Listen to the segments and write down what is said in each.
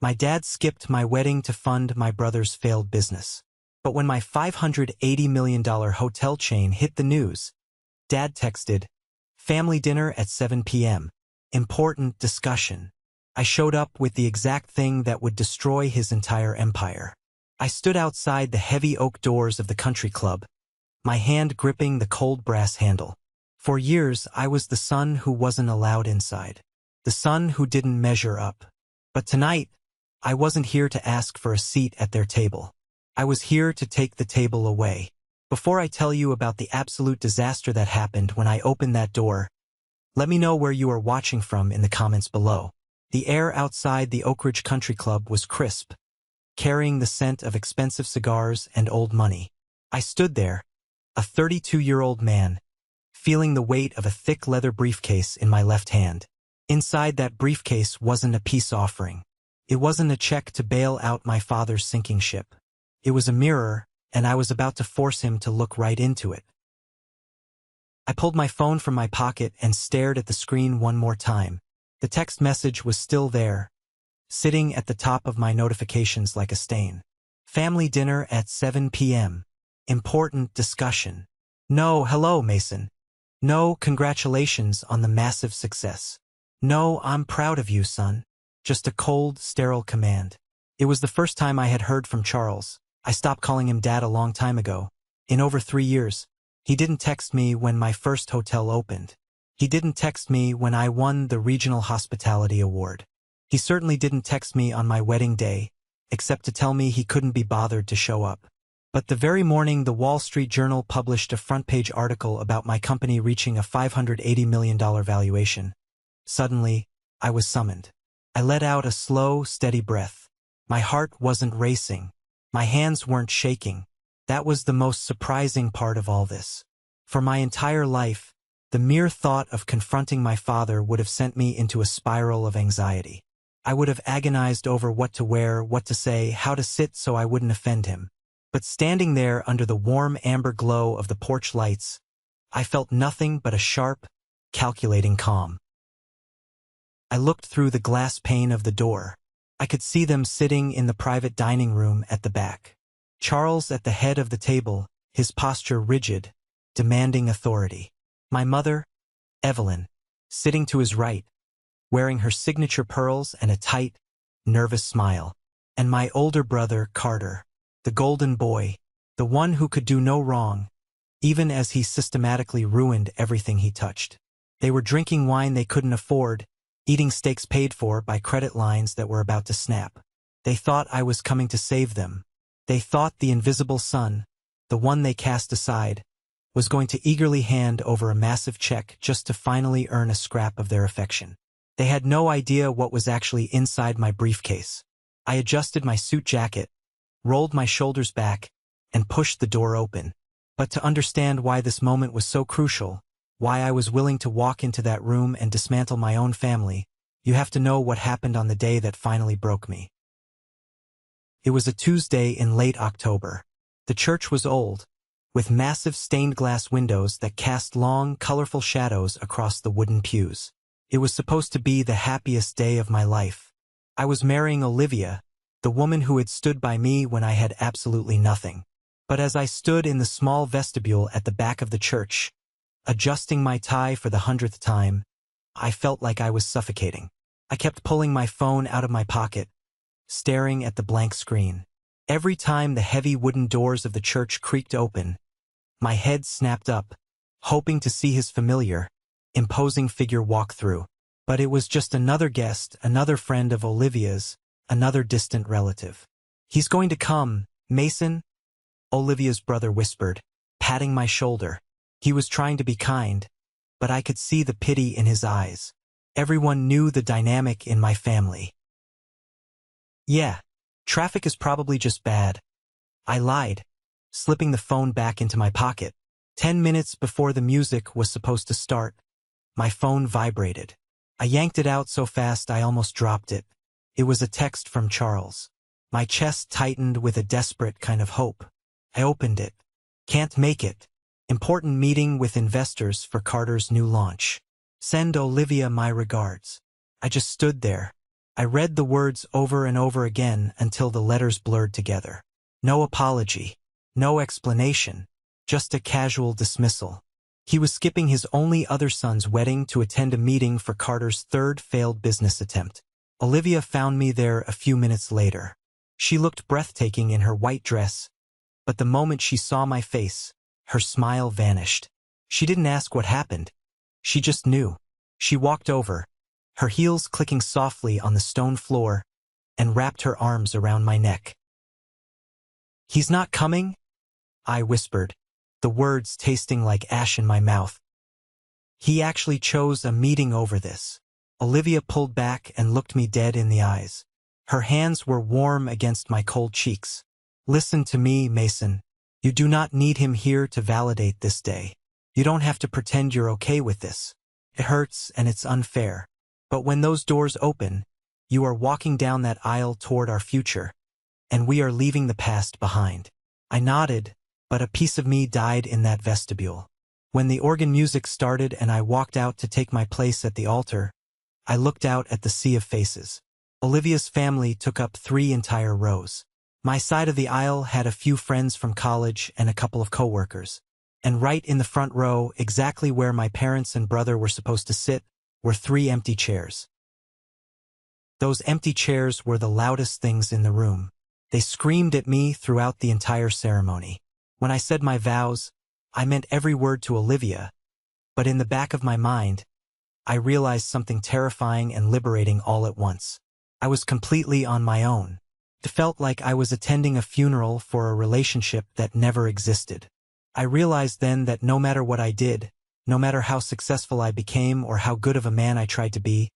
My dad skipped my wedding to fund my brother's failed business. But when my $580 million hotel chain hit the news, Dad texted, "Family dinner at 7 p.m. Important discussion." I showed up with the exact thing that would destroy his entire empire. I stood outside the heavy oak doors of the country club, my hand gripping the cold brass handle. For years, I was the son who wasn't allowed inside, the son who didn't measure up. But tonight, I wasn't here to ask for a seat at their table. I was here to take the table away. Before I tell you about the absolute disaster that happened when I opened that door, let me know where you are watching from in the comments below. The air outside the Oak Ridge Country Club was crisp, carrying the scent of expensive cigars and old money. I stood there, a 32-year-old man, feeling the weight of a thick leather briefcase in my left hand. Inside that briefcase wasn't a peace offering. It wasn't a check to bail out my father's sinking ship. It was a mirror, and I was about to force him to look right into it. I pulled my phone from my pocket and stared at the screen one more time. The text message was still there, sitting at the top of my notifications like a stain. Family dinner at 7 p.m. Important discussion. No, hello, Mason. No, congratulations on the massive success. No, I'm proud of you, son. Just a cold, sterile command. It was the first time I had heard from Charles. I stopped calling him Dad a long time ago. In over 3 years. He didn't text me when my first hotel opened. He didn't text me when I won the Regional Hospitality Award. He certainly didn't text me on my wedding day, except to tell me he couldn't be bothered to show up. But the very morning the Wall Street Journal published a front-page article about my company reaching a $580 million valuation, suddenly, I was summoned. I let out a slow, steady breath. My heart wasn't racing. My hands weren't shaking. That was the most surprising part of all this. For my entire life, the mere thought of confronting my father would have sent me into a spiral of anxiety. I would have agonized over what to wear, what to say, how to sit so I wouldn't offend him. But standing there under the warm amber glow of the porch lights, I felt nothing but a sharp, calculating calm. I looked through the glass pane of the door. I could see them sitting in the private dining room at the back. Charles at the head of the table, his posture rigid, demanding authority. My mother, Evelyn, sitting to his right, wearing her signature pearls and a tight, nervous smile. And my older brother, Carter, the golden boy, the one who could do no wrong, even as he systematically ruined everything he touched. They were drinking wine they couldn't afford, eating steaks paid for by credit lines that were about to snap. They thought I was coming to save them. They thought the invisible son, the one they cast aside, was going to eagerly hand over a massive check just to finally earn a scrap of their affection. They had no idea what was actually inside my briefcase. I adjusted my suit jacket, rolled my shoulders back, and pushed the door open. But to understand why this moment was so crucial, why I was willing to walk into that room and dismantle my own family, you have to know what happened on the day that finally broke me. It was a Tuesday in late October. The church was old, with massive stained glass windows that cast long, colorful shadows across the wooden pews. It was supposed to be the happiest day of my life. I was marrying Olivia, the woman who had stood by me when I had absolutely nothing. But as I stood in the small vestibule at the back of the church, adjusting my tie for the 100th time, I felt like I was suffocating. I kept pulling my phone out of my pocket, staring at the blank screen. Every time the heavy wooden doors of the church creaked open, my head snapped up, hoping to see his familiar, imposing figure walk through. But it was just another guest, another friend of Olivia's, another distant relative. "He's going to come, Mason," Olivia's brother whispered, patting my shoulder. He was trying to be kind, but I could see the pity in his eyes. Everyone knew the dynamic in my family. "Yeah, traffic is probably just bad," I lied, slipping the phone back into my pocket. 10 minutes before the music was supposed to start, my phone vibrated. I yanked it out so fast I almost dropped it. It was a text from Charles. My chest tightened with a desperate kind of hope. I opened it. "Can't make it. Important meeting with investors for Carter's new launch. Send Olivia my regards." I just stood there, I read the words over and over again until the letters blurred together. No apology. No explanation. Just a casual dismissal. He was skipping his only other son's wedding to attend a meeting for Carter's third failed business attempt. Olivia found me there a few minutes later. She looked breathtaking in her white dress, but the moment she saw my face, her smile vanished. She didn't ask what happened. She just knew. She walked over, her heels clicking softly on the stone floor, and wrapped her arms around my neck. "He's not coming?" I whispered, the words tasting like ash in my mouth. "He actually chose a meeting over this." Olivia pulled back and looked me dead in the eyes. Her hands were warm against my cold cheeks. "Listen to me, Mason. You do not need him here to validate this day. You don't have to pretend you're okay with this. It hurts and it's unfair. But when those doors open, you are walking down that aisle toward our future, and we are leaving the past behind." I nodded, but a piece of me died in that vestibule. When the organ music started and I walked out to take my place at the altar, I looked out at the sea of faces. Olivia's family took up 3 entire rows. My side of the aisle had a few friends from college and a couple of coworkers. And right in the front row, exactly where my parents and brother were supposed to sit, were 3 empty chairs. Those empty chairs were the loudest things in the room. They screamed at me throughout the entire ceremony. When I said my vows, I meant every word to Olivia, but in the back of my mind, I realized something terrifying and liberating all at once. I was completely on my own. It felt like I was attending a funeral for a relationship that never existed. I realized then that no matter what I did, no matter how successful I became or how good of a man I tried to be,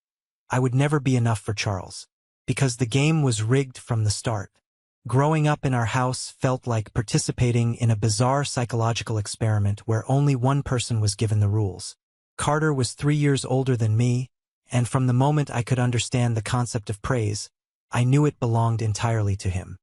I would never be enough for Charles. Because the game was rigged from the start. Growing up in our house felt like participating in a bizarre psychological experiment where only one person was given the rules. Carter was 3 years older than me, and from the moment I could understand the concept of praise, I knew it belonged entirely to him.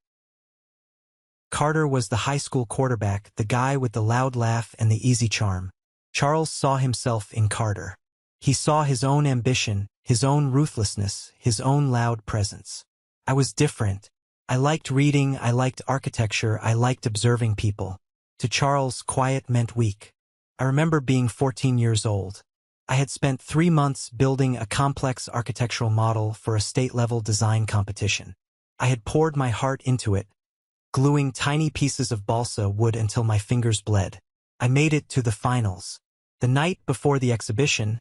Carter was the high school quarterback, the guy with the loud laugh and the easy charm. Charles saw himself in Carter. He saw his own ambition, his own ruthlessness, his own loud presence. I was different. I liked reading, I liked architecture, I liked observing people. To Charles, quiet meant weak. I remember being 14 years old. I had spent 3 months building a complex architectural model for a state-level design competition. I had poured my heart into it, gluing tiny pieces of balsa wood until my fingers bled. I made it to the finals. The night before the exhibition,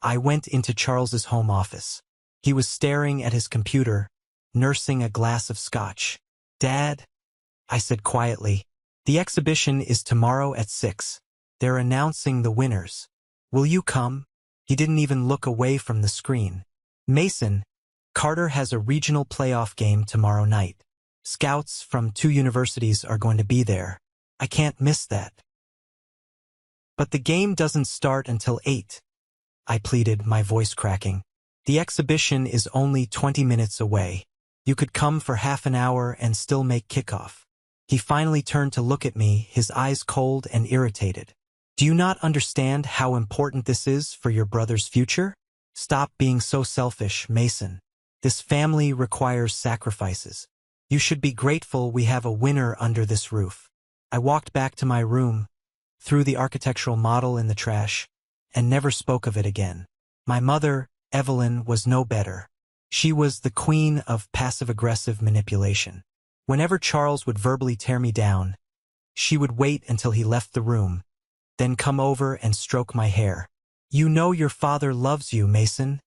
I went into Charles's home office. He was staring at his computer, nursing a glass of scotch. "Dad," I said quietly, "the exhibition is tomorrow at 6. They're announcing the winners. Will you come?" He didn't even look away from the screen. "Mason, Carter has a regional playoff game tomorrow night. Scouts from 2 universities are going to be there. I can't miss that." "But the game doesn't start until 8. I pleaded, my voice cracking. "The exhibition is only 20 minutes away. You could come for half an hour and still make kickoff." He finally turned to look at me, his eyes cold and irritated. "Do you not understand how important this is for your brother's future? Stop being so selfish, Mason. This family requires sacrifices. You should be grateful we have a winner under this roof." I walked back to my room, threw the architectural model in the trash, and never spoke of it again. My mother, Evelyn, was no better. She was the queen of passive-aggressive manipulation. Whenever Charles would verbally tear me down, she would wait until he left the room, then come over and stroke my hair. "You know your father loves you, Mason,"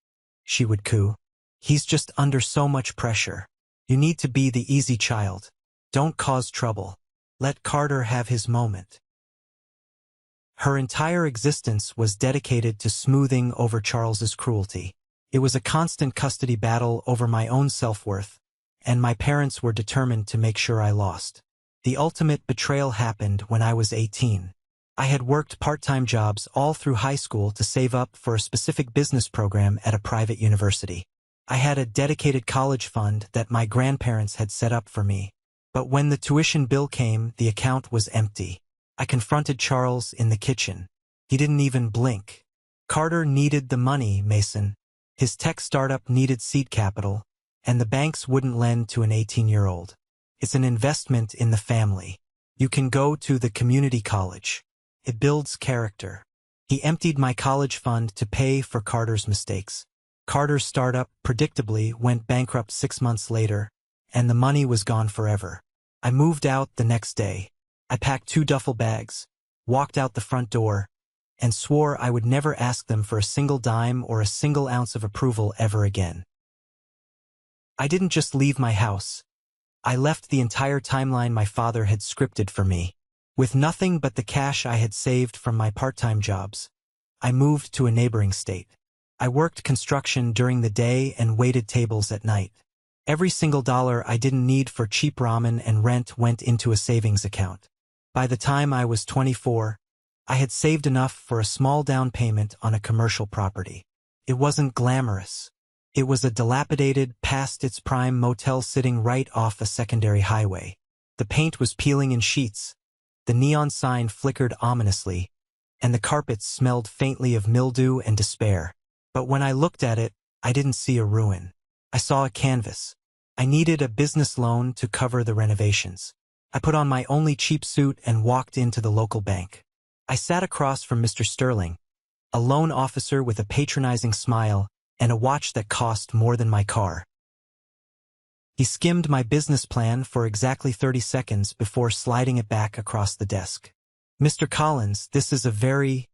she would coo. "He's just under so much pressure. You need to be the easy child. Don't cause trouble. Let Carter have his moment." Her entire existence was dedicated to smoothing over Charles's cruelty. It was a constant custody battle over my own self-worth, and my parents were determined to make sure I lost. The ultimate betrayal happened when I was 18. I had worked part-time jobs all through high school to save up for a specific business program at a private university. I had a dedicated college fund that my grandparents had set up for me. But when the tuition bill came, the account was empty. I confronted Charles in the kitchen. He didn't even blink. "Carter needed the money, Mason. His tech startup needed seed capital, and the banks wouldn't lend to an 18-year-old. It's an investment in the family. You can go to the community college. It builds character. He emptied my college fund to pay for Carter's mistakes. Carter's startup, predictably, went bankrupt 6 months later, and the money was gone forever. I moved out the next day. I packed 2 duffel bags, walked out the front door, and swore I would never ask them for a single dime or a single ounce of approval ever again. I didn't just leave my house. I left the entire timeline my father had scripted for me. With nothing but the cash I had saved from my part-time jobs, I moved to a neighboring state. I worked construction during the day and waited tables at night. Every single dollar I didn't need for cheap ramen and rent went into a savings account. By the time I was 24, I had saved enough for a small down payment on a commercial property. It wasn't glamorous. It was a dilapidated, past its prime motel sitting right off a secondary highway. The paint was peeling in sheets, the neon sign flickered ominously, and the carpets smelled faintly of mildew and despair. But when I looked at it, I didn't see a ruin. I saw a canvas. I needed a business loan to cover the renovations. I put on my only cheap suit and walked into the local bank. I sat across from Mr. Sterling, a loan officer with a patronizing smile and a watch that cost more than my car. He skimmed my business plan for exactly 30 seconds before sliding it back across the desk. "Mr. Collins, this is a very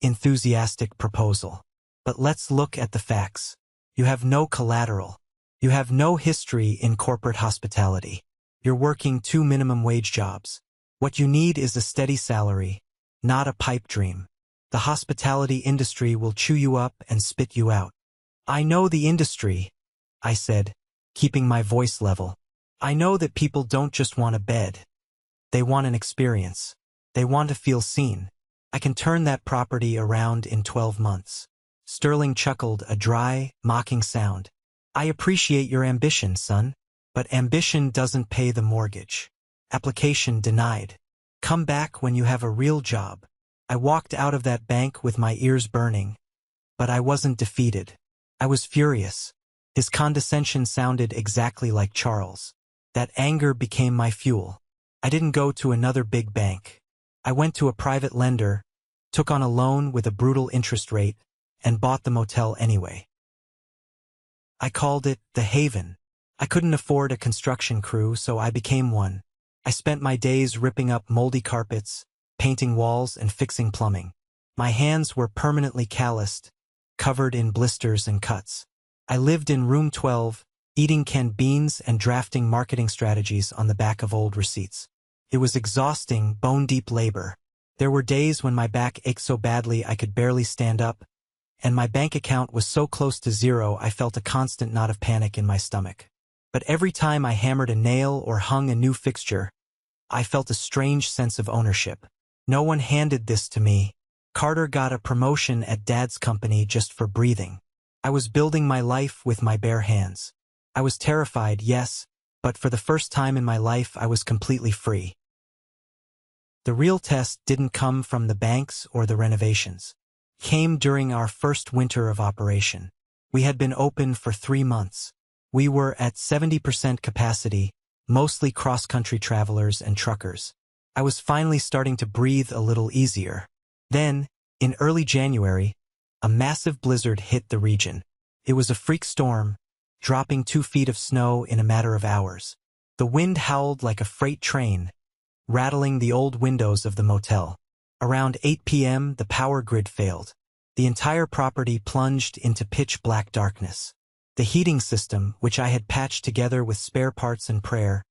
enthusiastic proposal. But let's look at the facts. You have no collateral. You have no history in corporate hospitality. You're working 2 minimum wage jobs. What you need is a steady salary, not a pipe dream. The hospitality industry will chew you up and spit you out." "I know the industry," I said, keeping my voice level. "I know that people don't just want a bed. They want an experience. They want to feel seen. I can turn that property around in 12 months. Sterling chuckled, a dry, mocking sound. "I appreciate your ambition, son. But ambition doesn't pay the mortgage. Application denied. Come back when you have a real job." I walked out of that bank with my ears burning. But I wasn't defeated. I was furious. His condescension sounded exactly like Charles. That anger became my fuel. I didn't go to another big bank. I went to a private lender, took on a loan with a brutal interest rate, and bought the motel anyway. I called it the Haven. I couldn't afford a construction crew, so I became one. I spent my days ripping up moldy carpets, painting walls, and fixing plumbing. My hands were permanently calloused, covered in blisters and cuts. I lived in room 12, eating canned beans and drafting marketing strategies on the back of old receipts. It was exhausting, bone-deep labor. There were days when my back ached so badly I could barely stand up, and my bank account was so close to zero I felt a constant knot of panic in my stomach. But every time I hammered a nail or hung a new fixture, I felt a strange sense of ownership. No one handed this to me. Carter got a promotion at Dad's company just for breathing. I was building my life with my bare hands. I was terrified, yes, but for the first time in my life I was completely free. The real test didn't come from the banks or the renovations. It came during our first winter of operation. We had been open for 3 months. We were at 70% capacity, mostly cross-country travelers and truckers. I was finally starting to breathe a little easier. Then, in early January, a massive blizzard hit the region. It was a freak storm, dropping 2 feet of snow in a matter of hours. The wind howled like a freight train, rattling the old windows of the motel. Around 8 p.m., the power grid failed. The entire property plunged into pitch-black darkness. The heating system, which I had patched together with spare parts and prayer,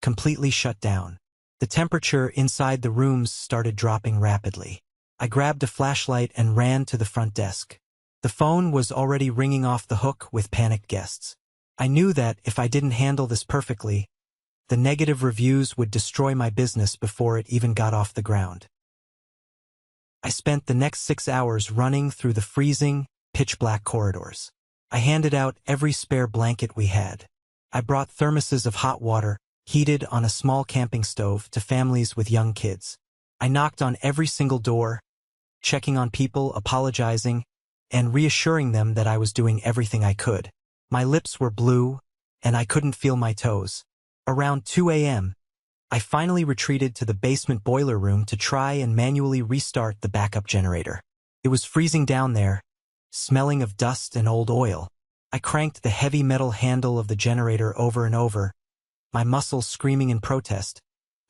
completely shut down. The temperature inside the rooms started dropping rapidly. I grabbed a flashlight and ran to the front desk. The phone was already ringing off the hook with panicked guests. I knew that if I didn't handle this perfectly, the negative reviews would destroy my business before it even got off the ground. I spent the next 6 hours running through the freezing, pitch-black corridors. I handed out every spare blanket we had. I brought thermoses of hot water, heated on a small camping stove, to families with young kids. I knocked on every single door, checking on people, apologizing, and reassuring them that I was doing everything I could. My lips were blue, and I couldn't feel my toes. Around 2 a.m., I finally retreated to the basement boiler room to try and manually restart the backup generator. It was freezing down there, smelling of dust and old oil. I cranked the heavy metal handle of the generator over and over, my muscles screaming in protest,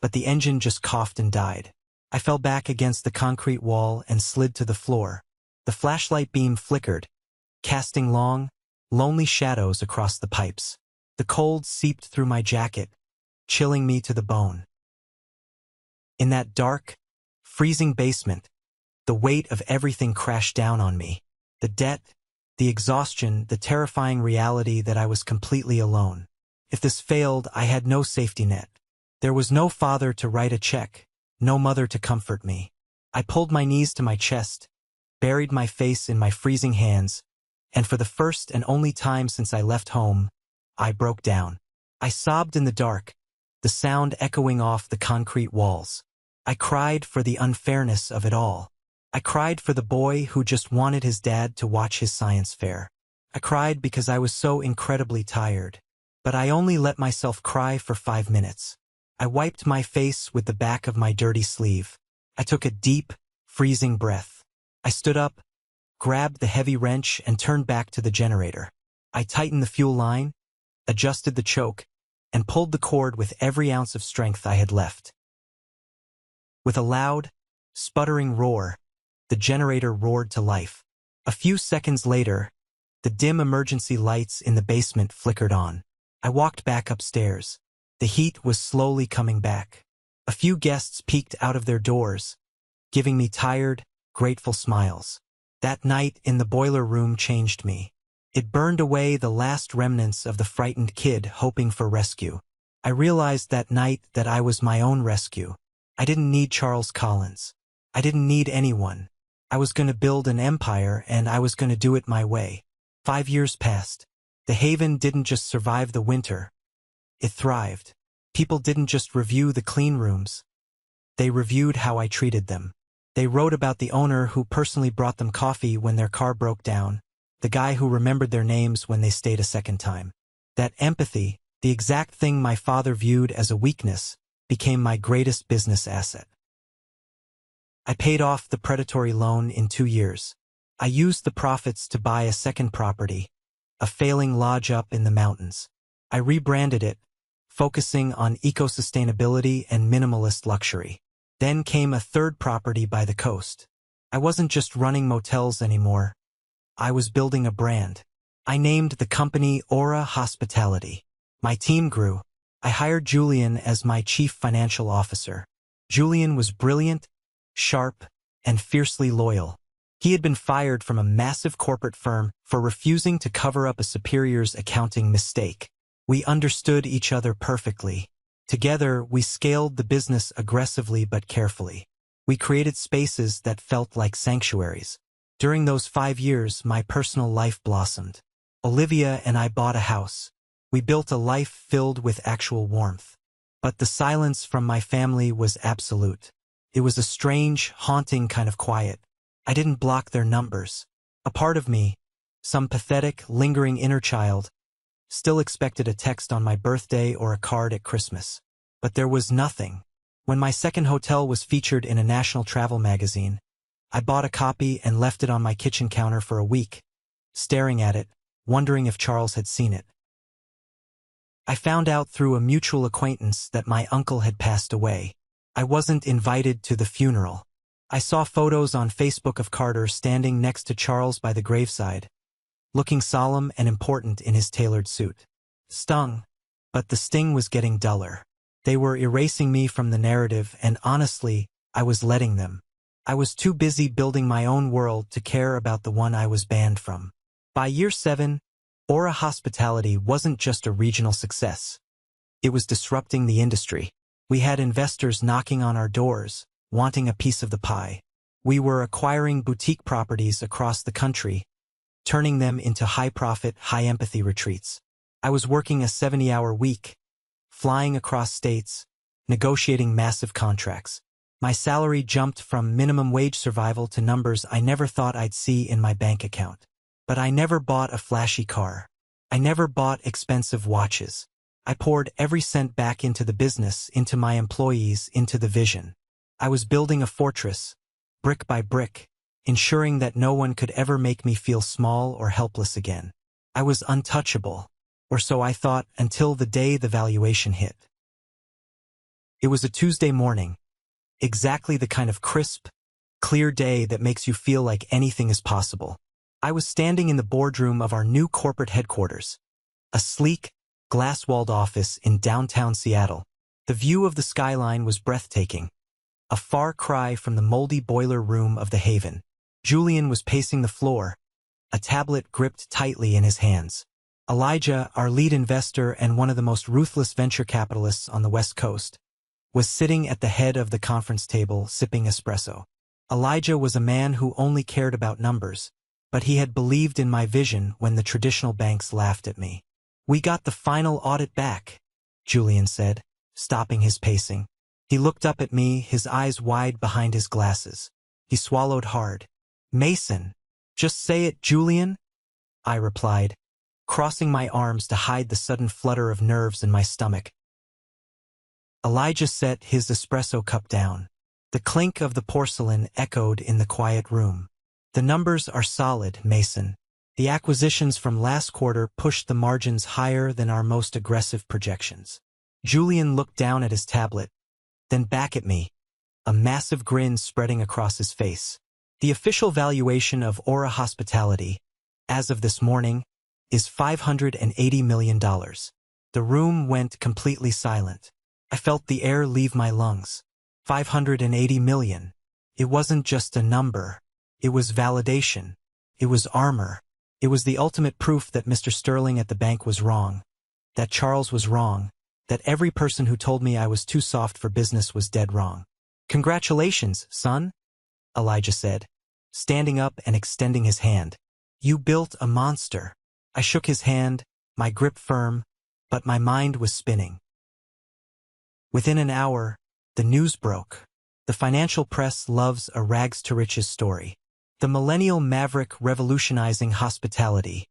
but the engine just coughed and died. I fell back against the concrete wall and slid to the floor. The flashlight beam flickered, casting long, lonely shadows across the pipes. The cold seeped through my jacket, chilling me to the bone. In that dark, freezing basement, the weight of everything crashed down on me. The debt, the exhaustion, the terrifying reality that I was completely alone. If this failed, I had no safety net. There was no father to write a check, no mother to comfort me. I pulled my knees to my chest, buried my face in my freezing hands, and for the first and only time since I left home, I broke down. I sobbed in the dark, the sound echoing off the concrete walls. I cried for the unfairness of it all. I cried for the boy who just wanted his dad to watch his science fair. I cried because I was so incredibly tired. But I only let myself cry for 5 minutes. I wiped my face with the back of my dirty sleeve. I took a deep, freezing breath. I stood up, grabbed the heavy wrench, and turned back to the generator. I tightened the fuel line, adjusted the choke, and pulled the cord with every ounce of strength I had left. With a loud, sputtering roar, the generator roared to life. A few seconds later, the dim emergency lights in the basement flickered on. I walked back upstairs. The heat was slowly coming back. A few guests peeked out of their doors, giving me tired, grateful smiles. That night in the boiler room changed me. It burned away the last remnants of the frightened kid hoping for rescue. I realized that night that I was my own rescue. I didn't need Charles Collins. I didn't need anyone. I was going to build an empire, and I was going to do it my way. 5 years passed. The Haven didn't just survive the winter. It thrived. People didn't just review the clean rooms. They reviewed how I treated them. They wrote about the owner who personally brought them coffee when their car broke down, the guy who remembered their names when they stayed a second time. That empathy, the exact thing my father viewed as a weakness, became my greatest business asset. I paid off the predatory loan in 2 years. I used the profits to buy a second property, a failing lodge up in the mountains. I rebranded it, focusing on eco-sustainability and minimalist luxury. Then came a third property by the coast. I wasn't just running motels anymore. I was building a brand. I named the company Aura Hospitality. My team grew. I hired Julian as my chief financial officer. Julian was brilliant, sharp, and fiercely loyal. He had been fired from a massive corporate firm for refusing to cover up a superior's accounting mistake. We understood each other perfectly. Together, we scaled the business aggressively but carefully. We created spaces that felt like sanctuaries. During those 5 years, my personal life blossomed. Olivia and I bought a house. We built a life filled with actual warmth. But the silence from my family was absolute. It was a strange, haunting kind of quiet. I didn't block their numbers. A part of me, some pathetic, lingering inner child, still expected a text on my birthday or a card at Christmas. But there was nothing. When my second hotel was featured in a national travel magazine, I bought a copy and left it on my kitchen counter for a week, staring at it, wondering if Charles had seen it. I found out through a mutual acquaintance that my uncle had passed away. I wasn't invited to the funeral. I saw photos on Facebook of Carter standing next to Charles by the graveside, looking solemn and important in his tailored suit. Stung, but the sting was getting duller. They were erasing me from the narrative, and honestly, I was letting them. I was too busy building my own world to care about the one I was banned from. By year 7, Aura Hospitality wasn't just a regional success. It was disrupting the industry. We had investors knocking on our doors, wanting a piece of the pie. We were acquiring boutique properties across the country, turning them into high-profit, high-empathy retreats. I was working a 70-hour week, flying across states, negotiating massive contracts. My salary jumped from minimum wage survival to numbers I never thought I'd see in my bank account. But I never bought a flashy car. I never bought expensive watches. I poured every cent back into the business, into my employees, into the vision. I was building a fortress, brick by brick, ensuring that no one could ever make me feel small or helpless again. I was untouchable, or so I thought, until the day the valuation hit. It was a Tuesday morning, exactly the kind of crisp, clear day that makes you feel like anything is possible. I was standing in the boardroom of our new corporate headquarters, a sleek, glass-walled office in downtown Seattle. The view of the skyline was breathtaking, a far cry from the moldy boiler room of the Haven. Julian was pacing the floor, a tablet gripped tightly in his hands. Elijah, our lead investor and one of the most ruthless venture capitalists on the West Coast, was sitting at the head of the conference table sipping espresso. Elijah was a man who only cared about numbers, but he had believed in my vision when the traditional banks laughed at me. "We got the final audit back," Julian said, stopping his pacing. He looked up at me, his eyes wide behind his glasses. He swallowed hard. "Mason, just say it, Julian," I replied, crossing my arms to hide the sudden flutter of nerves in my stomach. Elijah set his espresso cup down. The clink of the porcelain echoed in the quiet room. "The numbers are solid, Mason. The acquisitions from last quarter pushed the margins higher than our most aggressive projections." Julian looked down at his tablet, then back at me, a massive grin spreading across his face. "The official valuation of Aura Hospitality, as of this morning, is $580 million. The room went completely silent. I felt the air leave my lungs. 580 million. It wasn't just a number. It was validation. It was armor. It was the ultimate proof that Mr. Sterling at the bank was wrong, that Charles was wrong, that every person who told me I was too soft for business was dead wrong. "Congratulations, son," Elijah said, standing up and extending his hand. "You built a monster." I shook his hand, my grip firm, but my mind was spinning. Within an hour, the news broke. The financial press loves a rags-to-riches story. "The Millennial Maverick Revolutionizing Hospitality,"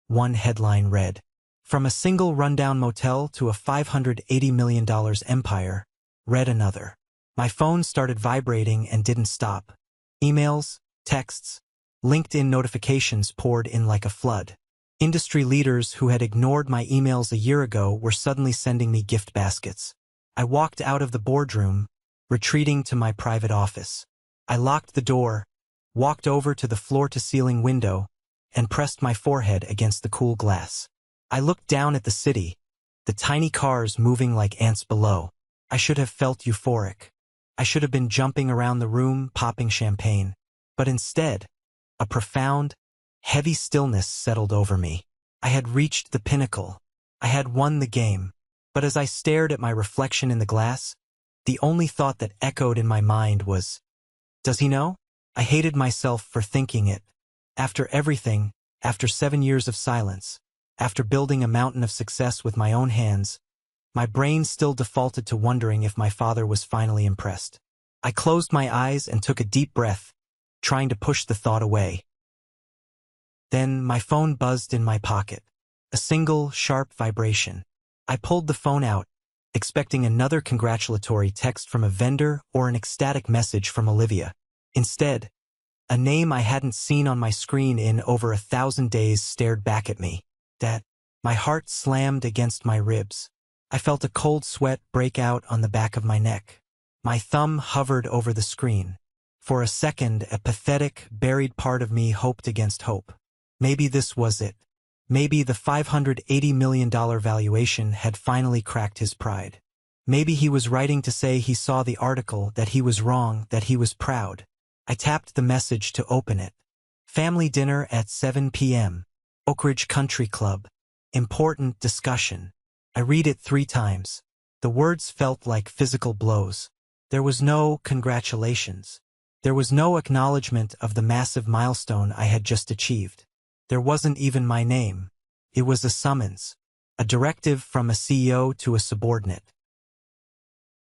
one headline read. "From a single rundown motel to a $580 million empire," read another. My phone started vibrating and didn't stop. Emails, texts, LinkedIn notifications poured in like a flood. Industry leaders who had ignored my emails a year ago were suddenly sending me gift baskets. I walked out of the boardroom, retreating to my private office. I locked the door, walked over to the floor-to-ceiling window, and pressed my forehead against the cool glass. I looked down at the city, the tiny cars moving like ants below. I should have felt euphoric. I should have been jumping around the room, popping champagne. But instead, a profound, heavy stillness settled over me. I had reached the pinnacle. I had won the game. But as I stared at my reflection in the glass, the only thought that echoed in my mind was, "Does he know?" I hated myself for thinking it. After everything, after 7 years of silence, after building a mountain of success with my own hands, my brain still defaulted to wondering if my father was finally impressed. I closed my eyes and took a deep breath, trying to push the thought away. Then my phone buzzed in my pocket. A single, sharp vibration. I pulled the phone out, expecting another congratulatory text from a vendor or an ecstatic message from Olivia. Instead, a name I hadn't seen on my screen in over 1,000 days stared back at me. My heart slammed against my ribs. I felt a cold sweat break out on the back of my neck. My thumb hovered over the screen. For a second, a pathetic, buried part of me hoped against hope. Maybe this was it. Maybe the $580 million valuation had finally cracked his pride. Maybe he was writing to say he saw the article, that he was wrong, that he was proud. I tapped the message to open it. Family dinner at 7 p.m. Oak Ridge Country Club. Important discussion. I read it 3 times. The words felt like physical blows. There was no congratulations. There was no acknowledgement of the massive milestone I had just achieved. There wasn't even my name. It was a summons, a directive from a CEO to a subordinate.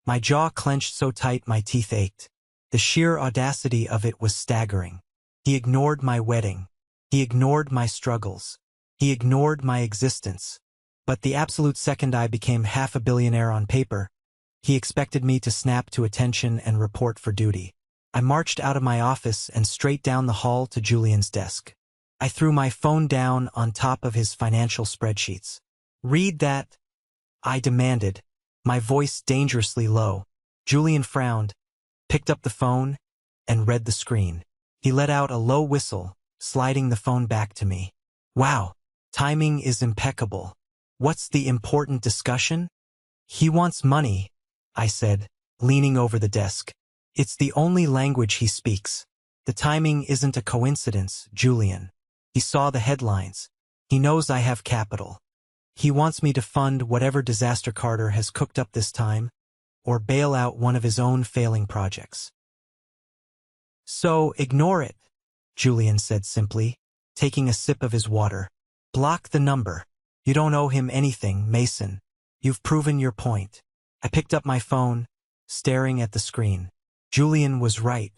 My jaw clenched so tight my teeth ached. The sheer audacity of it was staggering. He ignored my wedding. He ignored my struggles. He ignored my existence. But the absolute second I became half a billionaire on paper, he expected me to snap to attention and report for duty. I marched out of my office and straight down the hall to Julian's desk. I threw my phone down on top of his financial spreadsheets. "Read that," I demanded, my voice dangerously low. Julian frowned, picked up the phone, and read the screen. He let out a low whistle, sliding the phone back to me. "Wow, timing is impeccable. What's the important discussion?" "He wants money," I said, leaning over the desk. "It's the only language he speaks. The timing isn't a coincidence, Julian. He saw the headlines. He knows I have capital. He wants me to fund whatever disaster Carter has cooked up this time, or bail out one of his own failing projects." "So ignore it," Julian said simply, taking a sip of his water. "Block the number. You don't owe him anything, Mason. You've proven your point." I picked up my phone, staring at the screen. Julian was right.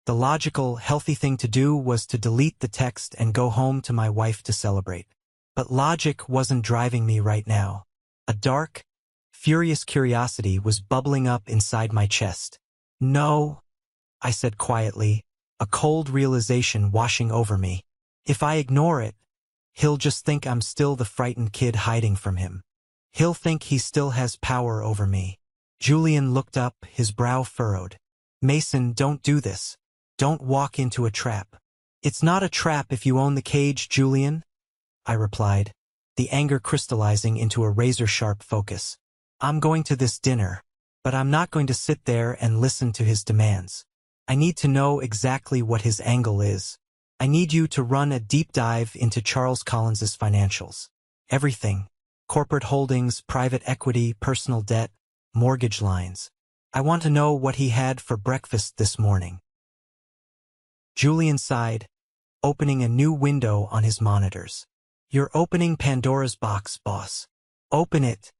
The logical, healthy thing to do was to delete the text and go home to my wife to celebrate. But logic wasn't driving me right now. A dark, furious curiosity was bubbling up inside my chest. "No," I said quietly, a cold realization washing over me. "If I ignore it, he'll just think I'm still the frightened kid hiding from him. He'll think he still has power over me." Julian looked up, his brow furrowed. "Mason, don't do this. Don't walk into a trap." "It's not a trap if you own the cage, Julian," I replied, the anger crystallizing into a razor-sharp focus. "I'm going to this dinner, but I'm not going to sit there and listen to his demands. I need to know exactly what his angle is. I need you to run a deep dive into Charles Collins's financials. Everything. Corporate holdings, private equity, personal debt, mortgage lines. I want to know what he had for breakfast this morning." Julian sighed, opening a new window on his monitors. "You're opening Pandora's box, boss. Open it,"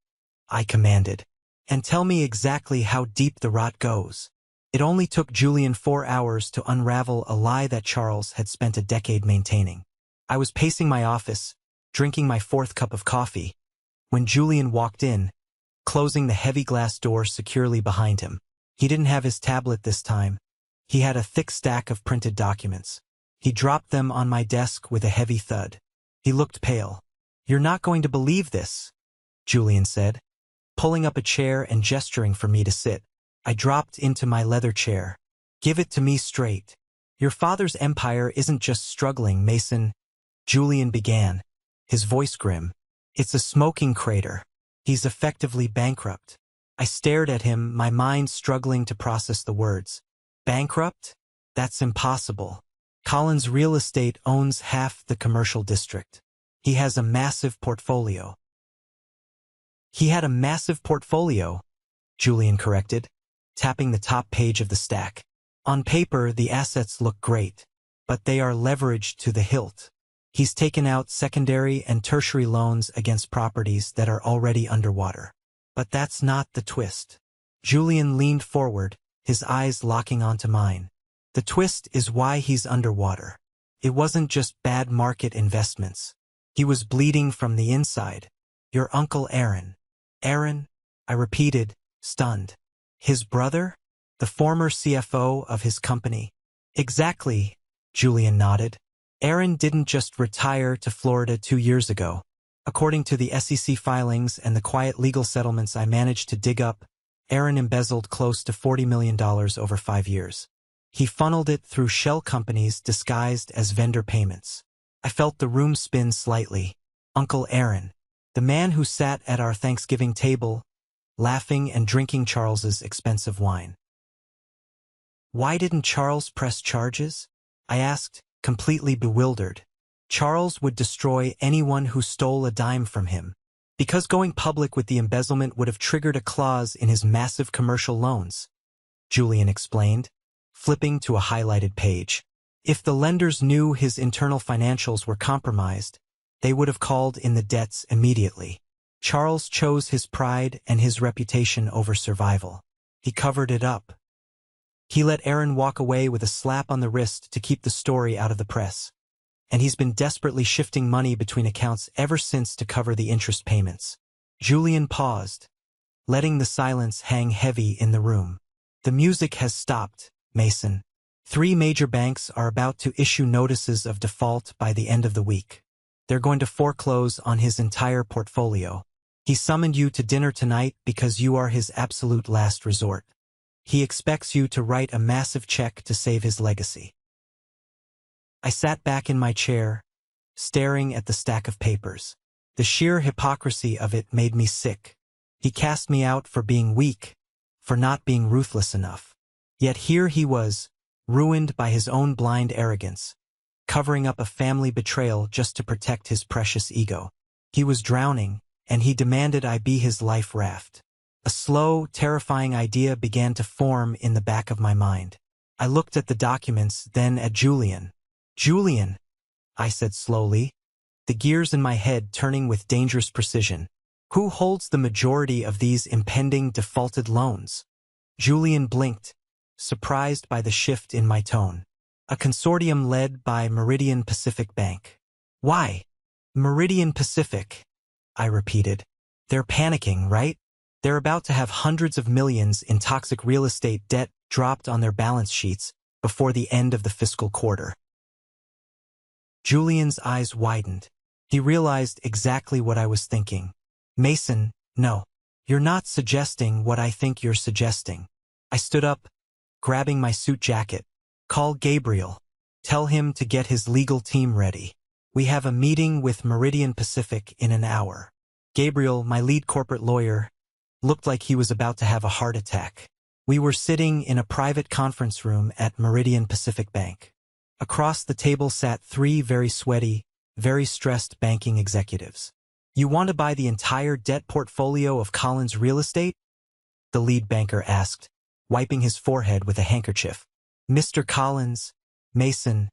I commanded, "and tell me exactly how deep the rot goes." It only took Julian 4 hours to unravel a lie that Charles had spent a decade maintaining. I was pacing my office, drinking my 4th cup of coffee, when Julian walked in, closing the heavy glass door securely behind him. He didn't have his tablet this time. He had a thick stack of printed documents. He dropped them on my desk with a heavy thud. He looked pale. "You're not going to believe this," Julian said, pulling up a chair and gesturing for me to sit. I dropped into my leather chair. "Give it to me straight. Your father's empire isn't just struggling, Mason," Julian began, his voice grim. "It's a smoking crater. He's effectively bankrupt." I stared at him, my mind struggling to process the words. "Bankrupt? That's impossible. Collins Real Estate owns half the commercial district. He has a massive portfolio." "He had a massive portfolio," Julian corrected, tapping the top page of the stack. "On paper, the assets look great, but they are leveraged to the hilt. He's taken out secondary and tertiary loans against properties that are already underwater. But that's not the twist." Julian leaned forward, his eyes locking onto mine. "The twist is why he's underwater. It wasn't just bad market investments. He was bleeding from the inside. Your uncle Aaron." "Aaron?" I repeated, stunned. "His brother? The former CFO of his company?" "Exactly," Julian nodded. "Aaron didn't just retire to Florida 2 years ago. According to the SEC filings and the quiet legal settlements I managed to dig up, Aaron embezzled close to $40 million over 5 years. He funneled it through shell companies disguised as vendor payments." I felt the room spin slightly. Uncle Aaron, the man who sat at our Thanksgiving table, laughing and drinking Charles's expensive wine. "Why didn't Charles press charges?" I asked, completely bewildered. "Charles would destroy anyone who stole a dime from him. Because going public with the embezzlement would have triggered a clause in his massive commercial loans," Julian explained, flipping to a highlighted page. "If the lenders knew his internal financials were compromised, they would have called in the debts immediately. Charles chose his pride and his reputation over survival. He covered it up. He let Aaron walk away with a slap on the wrist to keep the story out of the press. and he's been desperately shifting money between accounts ever since to cover the interest payments. Julian paused, letting the silence hang heavy in the room. The music has stopped, Mason. 3 major banks are about to issue notices of default by the end of the week. They're going to foreclose on his entire portfolio. He summoned you to dinner tonight because you are his absolute last resort. He expects you to write a massive check to save his legacy. I sat back in my chair, staring at the stack of papers. The sheer hypocrisy of it made me sick. He cast me out for being weak, for not being ruthless enough. Yet here he was, ruined by his own blind arrogance, covering up a family betrayal just to protect his precious ego. He was drowning, and he demanded I be his life raft. A slow, terrifying idea began to form in the back of my mind. I looked at the documents, then at Julian. "Julian," I said slowly, the gears in my head turning with dangerous precision. "Who holds the majority of these impending defaulted loans?" Julian blinked, surprised by the shift in my tone. "A consortium led by Meridian Pacific Bank." "Why? Meridian Pacific?" I repeated. "They're panicking, right? They're about to have hundreds of millions in toxic real estate debt dropped on their balance sheets before the end of the fiscal quarter." Julian's eyes widened. He realized exactly what I was thinking. "Mason, no. You're not suggesting what I think you're suggesting." I stood up, grabbing my suit jacket. "Call Gabriel. Tell him to get his legal team ready. We have a meeting with Meridian Pacific in an hour." Gabriel, my lead corporate lawyer, looked like he was about to have a heart attack. We were sitting in a private conference room at Meridian Pacific Bank. Across the table sat 3 very sweaty, very stressed banking executives. "You want to buy the entire debt portfolio of Collins Real Estate?" the lead banker asked, wiping his forehead with a handkerchief. "Mr. Collins, Mason,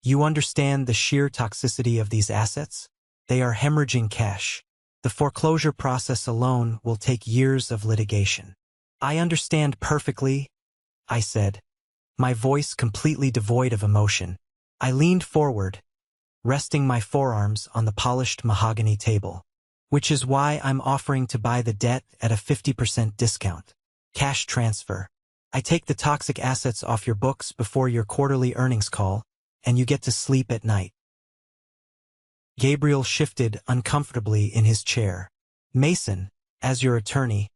you understand the sheer toxicity of these assets? They are hemorrhaging cash. The foreclosure process alone will take years of litigation." "I understand perfectly," I said, my voice completely devoid of emotion. I leaned forward, resting my forearms on the polished mahogany table. "Which is why I'm offering to buy the debt at a 50% discount. Cash transfer. I take the toxic assets off your books before your quarterly earnings call, and you get to sleep at night." Gabriel shifted uncomfortably in his chair. "Mason, as your attorney,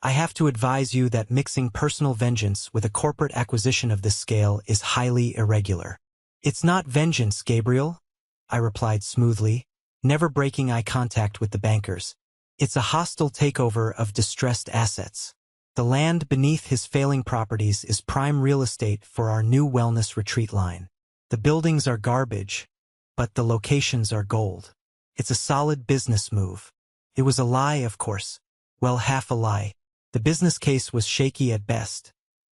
I have to advise you that mixing personal vengeance with a corporate acquisition of this scale is highly irregular." "It's not vengeance, Gabriel," I replied smoothly, never breaking eye contact with the bankers. "It's a hostile takeover of distressed assets. The land beneath his failing properties is prime real estate for our new wellness retreat line. The buildings are garbage, but the locations are gold. It's a solid business move." It was a lie, of course. Well, half a lie. The business case was shaky at best,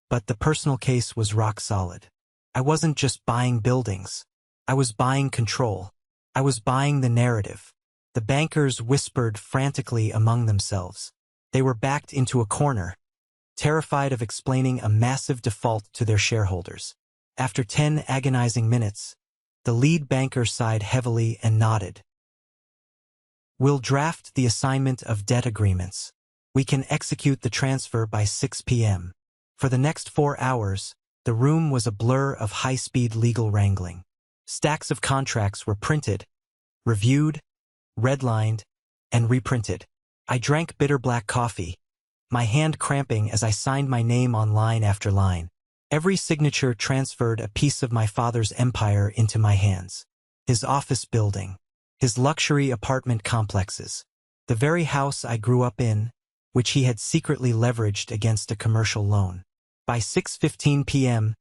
but the personal case was rock solid. I wasn't just buying buildings. I was buying control. I was buying the narrative. The bankers whispered frantically among themselves. They were backed into a corner, terrified of explaining a massive default to their shareholders. After 10 agonizing minutes, the lead banker sighed heavily and nodded. "We'll draft the assignment of debt agreements. We can execute the transfer by 6 p.m. For the next 4 hours, the room was a blur of high-speed legal wrangling. Stacks of contracts were printed, reviewed, redlined, and reprinted. I drank bitter black coffee, my hand cramping as I signed my name on line after line. Every signature transferred a piece of my father's empire into my hands. His office building, his luxury apartment complexes, the very house I grew up in, which he had secretly leveraged against a commercial loan. By 6:15 p.m.,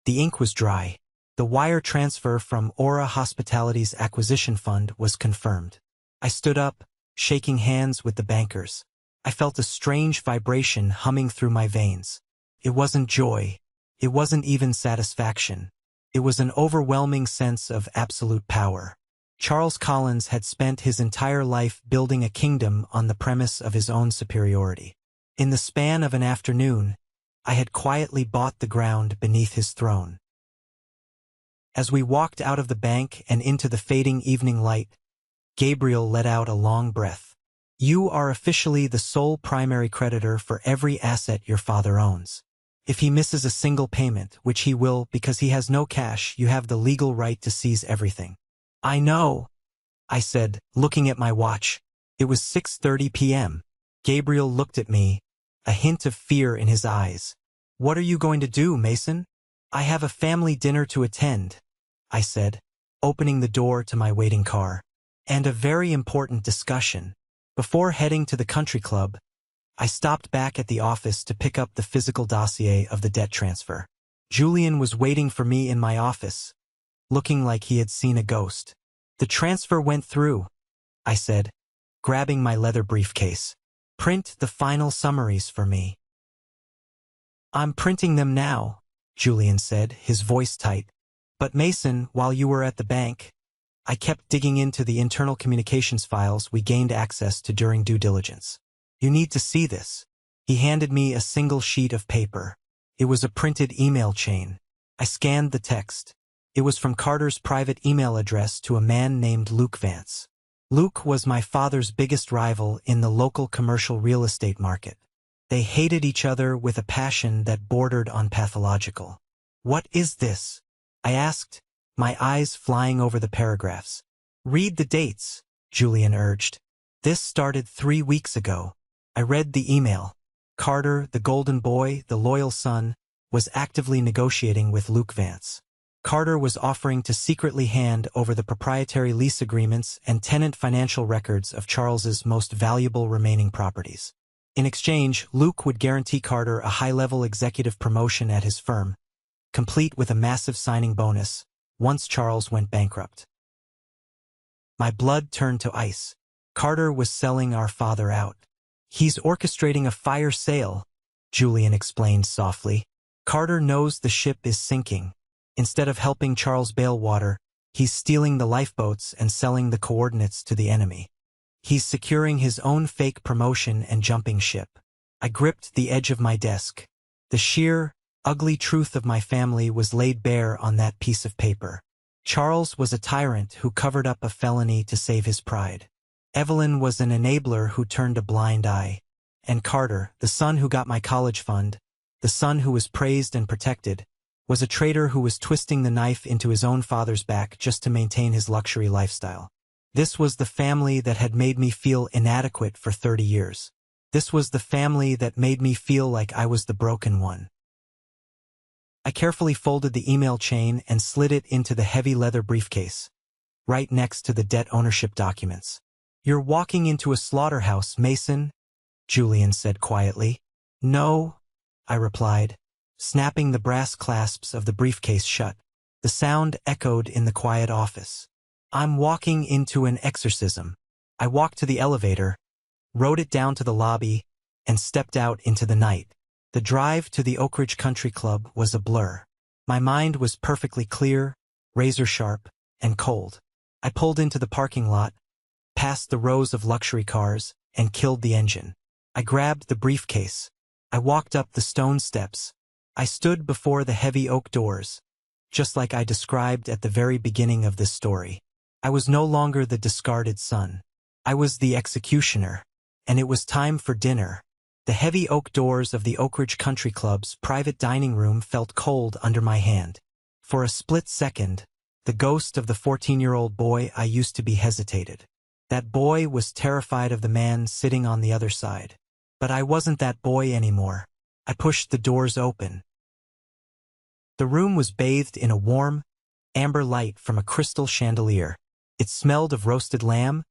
the ink was dry. The wire transfer from Aura Hospitality's acquisition fund was confirmed. I stood up, shaking hands with the bankers. I felt a strange vibration humming through my veins. It wasn't joy. It wasn't even satisfaction. It was an overwhelming sense of absolute power. Charles Collins had spent his entire life building a kingdom on the premise of his own superiority. In the span of an afternoon, I had quietly bought the ground beneath his throne. As we walked out of the bank and into the fading evening light, Gabriel let out a long breath. You are officially the sole primary creditor for every asset your father owns. If he misses a single payment, which he will because he has no cash, you have the legal right to seize everything. I know, I said, looking at my watch. It was 6:30 p.m. Gabriel looked at me, a hint of fear in his eyes. What are you going to do, Mason? I have a family dinner to attend, I said, opening the door to my waiting car. And a very important discussion. Before heading to the country club, I stopped back at the office to pick up the physical dossier of the debt transfer. Julian was waiting for me in my office, looking like he had seen a ghost. The transfer went through, I said, grabbing my leather briefcase. Print the final summaries for me. I'm printing them now, Julian said, his voice tight. But Mason, while you were at the bank, I kept digging into the internal communications files we gained access to during due diligence. You need to see this. He handed me a single sheet of paper. It was a printed email chain. I scanned the text. It was from Carter's private email address to a man named Luke Vance. Luke was my father's biggest rival in the local commercial real estate market. They hated each other with a passion that bordered on pathological. What is this? I asked, my eyes flying over the paragraphs. Read the dates, Julian urged. This started 3 weeks ago. I read the email. Carter, the golden boy, the loyal son, was actively negotiating with Luke Vance. Carter was offering to secretly hand over the proprietary lease agreements and tenant financial records of Charles's most valuable remaining properties. In exchange, Luke would guarantee Carter a high-level executive promotion at his firm, complete with a massive signing bonus, once Charles went bankrupt. My blood turned to ice. Carter was selling our father out. He's orchestrating a fire sale, Julian explained softly. Carter knows the ship is sinking. Instead of helping Charles bail water, he's stealing the lifeboats and selling the coordinates to the enemy. He's securing his own fake promotion and jumping ship. I gripped the edge of my desk. The sheer, ugly truth of my family was laid bare on that piece of paper. Charles was a tyrant who covered up a felony to save his pride. Evelyn was an enabler who turned a blind eye. And Carter, the son who got my college fund, the son who was praised and protected, was a traitor who was twisting the knife into his own father's back just to maintain his luxury lifestyle. This was the family that had made me feel inadequate for 30 years. This was the family that made me feel like I was the broken one. I carefully folded the email chain and slid it into the heavy leather briefcase, right next to the debt ownership documents. You're walking into a slaughterhouse, Mason, Julian said quietly. No, I replied, snapping the brass clasps of the briefcase shut. The sound echoed in the quiet office. I'm walking into an exorcism. I walked to the elevator, rode it down to the lobby, and stepped out into the night. The drive to the Oak Ridge Country Club was a blur. My mind was perfectly clear, razor-sharp, and cold. I pulled into the parking lot, past the rows of luxury cars, and killed the engine. I grabbed the briefcase. I walked up the stone steps. I stood before the heavy oak doors, just like I described at the very beginning of this story. I was no longer the discarded son. I was the executioner, and it was time for dinner. The heavy oak doors of the Oak Ridge Country Club's private dining room felt cold under my hand. For a split second, the ghost of the 14-year-old boy I used to be hesitated. That boy was terrified of the man sitting on the other side. But I wasn't that boy anymore. I pushed the doors open. The room was bathed in a warm, amber light from a crystal chandelier. It smelled of roasted lamb,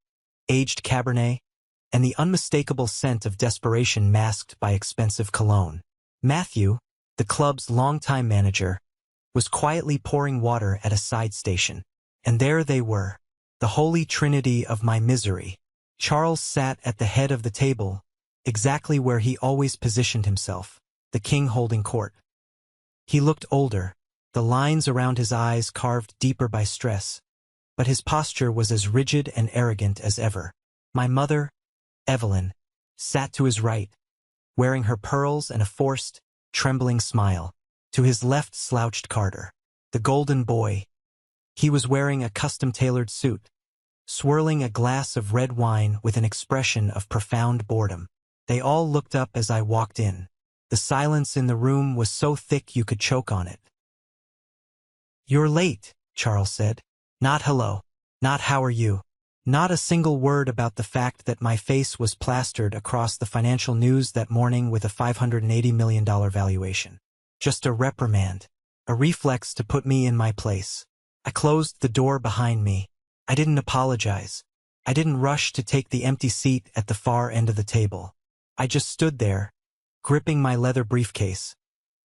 aged Cabernet, and the unmistakable scent of desperation masked by expensive cologne. Matthew, the club's longtime manager, was quietly pouring water at a side station. And there they were, the holy trinity of my misery. Charles sat at the head of the table, exactly where he always positioned himself, the king holding court. He looked older, the lines around his eyes carved deeper by stress, but his posture was as rigid and arrogant as ever. My mother, Evelyn, sat to his right, wearing her pearls and a forced, trembling smile. To his left slouched Carter, the golden boy, He was wearing a custom-tailored suit, swirling a glass of red wine with an expression of profound boredom. They all looked up as I walked in. The silence in the room was so thick you could choke on it. "You're late," Charles said. Not hello. Not how are you. Not a single word about the fact that my face was plastered across the financial news that morning with a $580 million valuation. Just a reprimand. A reflex to put me in my place. I closed the door behind me. I didn't apologize. I didn't rush to take the empty seat at the far end of the table. I just stood there, gripping my leather briefcase,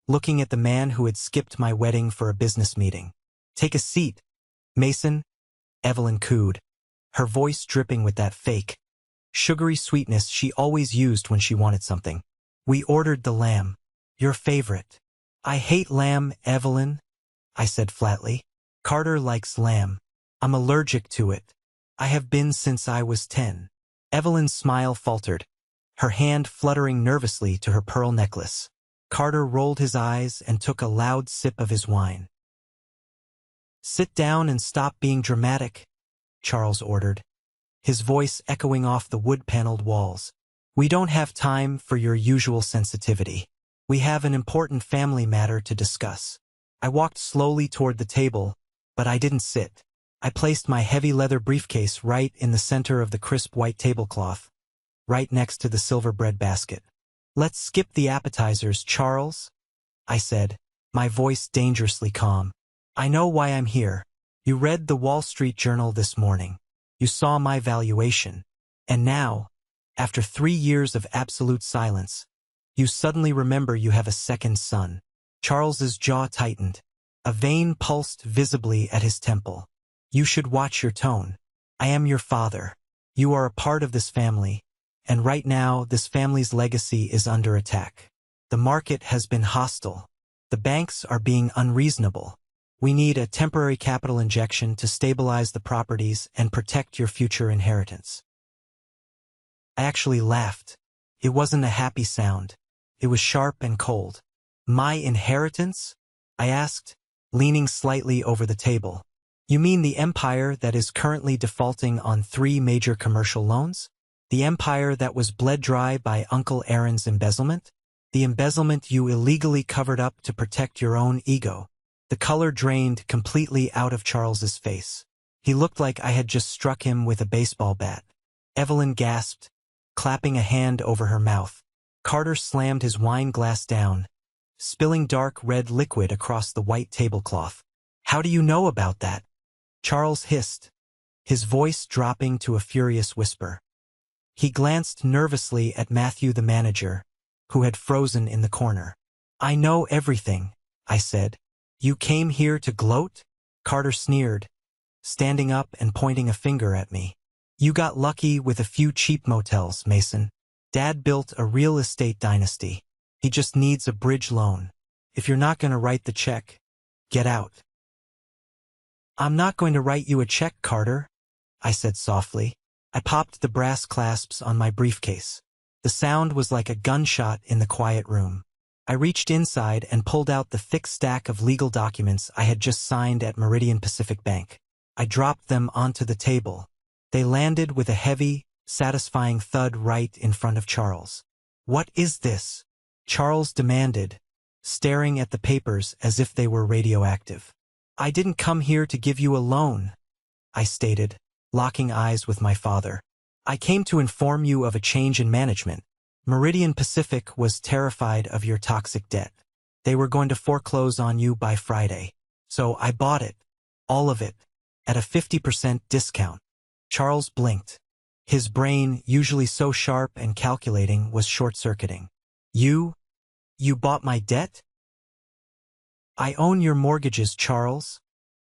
looking at the man who had skipped my wedding for a business meeting. "Take a seat, Mason," Evelyn cooed, her voice dripping with that fake, sugary sweetness she always used when she wanted something. "We ordered the lamb. Your favorite." "I hate lamb, Evelyn," I said flatly. "Carter likes lamb. I'm allergic to it. I have been since I was 10. Evelyn's smile faltered, her hand fluttering nervously to her pearl necklace. Carter rolled his eyes and took a loud sip of his wine. "Sit down and stop being dramatic," Charles ordered, his voice echoing off the wood-paneled walls. "We don't have time for your usual sensitivity. We have an important family matter to discuss." I walked slowly toward the table, but I didn't sit. I placed my heavy leather briefcase right in the center of the crisp white tablecloth, right next to the silver bread basket. "Let's skip the appetizers, Charles," I said, my voice dangerously calm. "I know why I'm here. You read the Wall Street Journal this morning. You saw my valuation. And now, after 3 years of absolute silence, you suddenly remember you have a second son." Charles's jaw tightened. A vein pulsed visibly at his temple. "You should watch your tone. I am your father. You are a part of this family, and right now this family's legacy is under attack. The market has been hostile. The banks are being unreasonable. We need a temporary capital injection to stabilize the properties and protect your future inheritance." I actually laughed. It wasn't a happy sound. It was sharp and cold. "My inheritance?" I asked, leaning slightly over the table. "You mean the empire that is currently defaulting on 3 major commercial loans? The empire that was bled dry by Uncle Aaron's embezzlement? The embezzlement you illegally covered up to protect your own ego?" The color drained completely out of Charles's face. He looked like I had just struck him with a baseball bat. Evelyn gasped, clapping a hand over her mouth. Carter slammed his wine glass down, spilling dark red liquid across the white tablecloth. "How do you know about that?" Charles hissed, his voice dropping to a furious whisper. He glanced nervously at Matthew the manager, who had frozen in the corner. "I know everything," I said. "You came here to gloat?" Carter sneered, standing up and pointing a finger at me. "You got lucky with a few cheap motels, Mason. Dad built a real estate dynasty. He just needs a bridge loan. If you're not going to write the check, get out." "I'm not going to write you a check, Carter," I said softly. I popped the brass clasps on my briefcase. The sound was like a gunshot in the quiet room. I reached inside and pulled out the thick stack of legal documents I had just signed at Meridian Pacific Bank. I dropped them onto the table. They landed with a heavy, satisfying thud right in front of Charles. "What is this?" Charles demanded, staring at the papers as if they were radioactive. "I didn't come here to give you a loan," I stated, locking eyes with my father. "I came to inform you of a change in management. Meridian Pacific was terrified of your toxic debt. They were going to foreclose on you by Friday. So I bought it, all of it, at a 50% discount." Charles blinked. His brain, usually so sharp and calculating, was short-circuiting. You bought my debt?" "I own your mortgages, Charles,"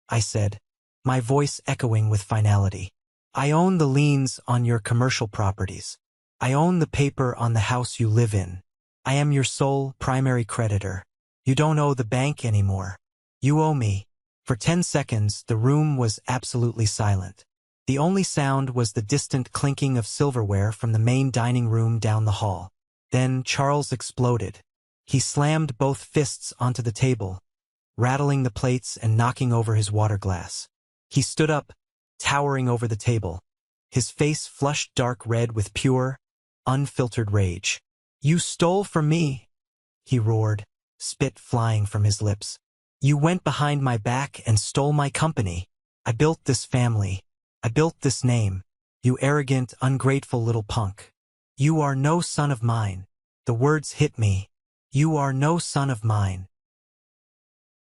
I said, my voice echoing with finality. "I own the liens on your commercial properties. I own the paper on the house you live in. I am your sole primary creditor. You don't owe the bank anymore. You owe me." For 10 seconds, the room was absolutely silent. The only sound was the distant clinking of silverware from the main dining room down the hall. Then Charles exploded. He slammed both fists onto the table, rattling the plates and knocking over his water glass. He stood up, towering over the table, his face flushed dark red with pure, unfiltered rage. "You stole from me," he roared, spit flying from his lips. "You went behind my back and stole my company. I built this family. I built this name. You arrogant, ungrateful little punk. You are no son of mine." The words hit me. You are no son of mine.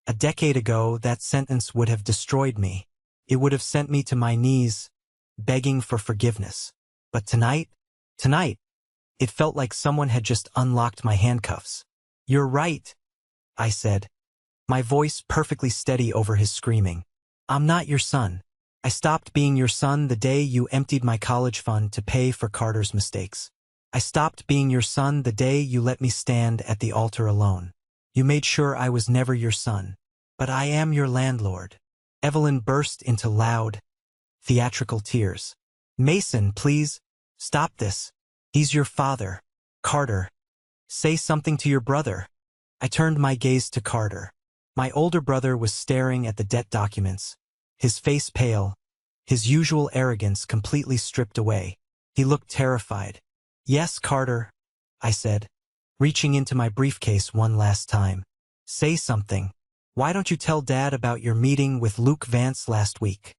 A decade ago, that sentence would have destroyed me. It would have sent me to my knees, begging for forgiveness. But tonight, it felt like someone had just unlocked my handcuffs. "You're right," I said, my voice perfectly steady over his screaming. "I'm not your son. I stopped being your son the day you emptied my college fund to pay for Carter's mistakes. I stopped being your son the day you let me stand at the altar alone. You made sure I was never your son. But I am your landlord." Evelyn burst into loud, theatrical tears. "Mason, please, stop this. He's your father. Carter, say something to your brother." I turned my gaze to Carter. My older brother was staring at the debt documents, his face pale, his usual arrogance completely stripped away. He looked terrified. "Yes, Carter," I said, reaching into my briefcase one last time. "Say something. Why don't you tell Dad about your meeting with Luke Vance last week?"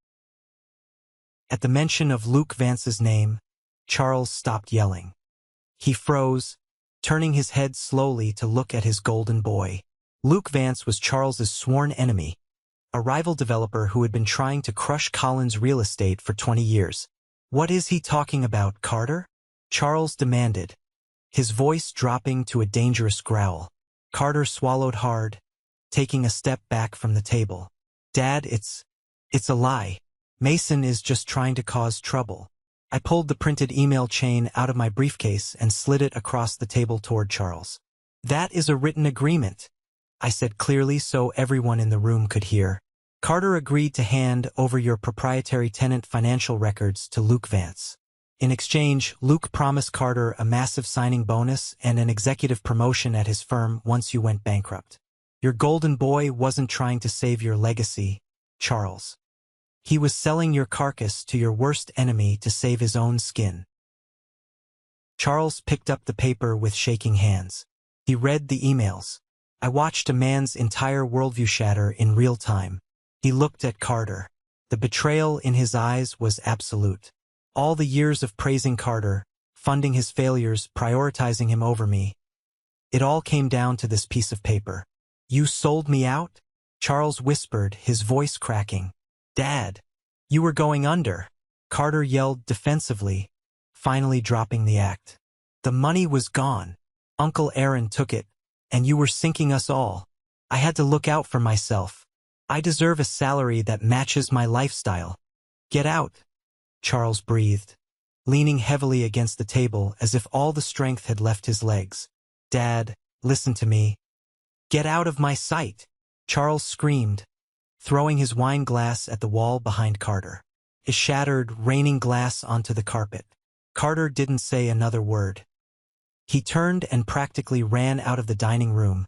At the mention of Luke Vance's name, Charles stopped yelling. He froze, turning his head slowly to look at his golden boy. Luke Vance was Charles's sworn enemy, a rival developer who had been trying to crush Collins real estate for 20 years. "What is he talking about, Carter?" Charles demanded, his voice dropping to a dangerous growl. Carter swallowed hard, taking a step back from the table. "Dad, it's a lie. Mason is just trying to cause trouble." I pulled the printed email chain out of my briefcase and slid it across the table toward Charles. "That is a written agreement," I said clearly so everyone in the room could hear. "Carter agreed to hand over your proprietary tenant financial records to Luke Vance. In exchange, Luke promised Carter a massive signing bonus and an executive promotion at his firm once you went bankrupt. Your golden boy wasn't trying to save your legacy, Charles. He was selling your carcass to your worst enemy to save his own skin." Charles picked up the paper with shaking hands. He read the emails. I watched a man's entire worldview shatter in real time. He looked at Carter. The betrayal in his eyes was absolute. All the years of praising Carter, funding his failures, prioritizing him over me. It all came down to this piece of paper. "You sold me out?" Charles whispered, his voice cracking. "Dad, you were going under," Carter yelled defensively, finally dropping the act. "The money was gone. Uncle Aaron took it, and you were sinking us all. I had to look out for myself. I deserve a salary that matches my lifestyle." "Get out," Charles breathed, leaning heavily against the table as if all the strength had left his legs. "Dad, listen to me. Get out of my sight," Charles screamed, throwing his wine glass at the wall behind Carter. It shattered, raining glass onto the carpet. Carter didn't say another word. He turned and practically ran out of the dining room,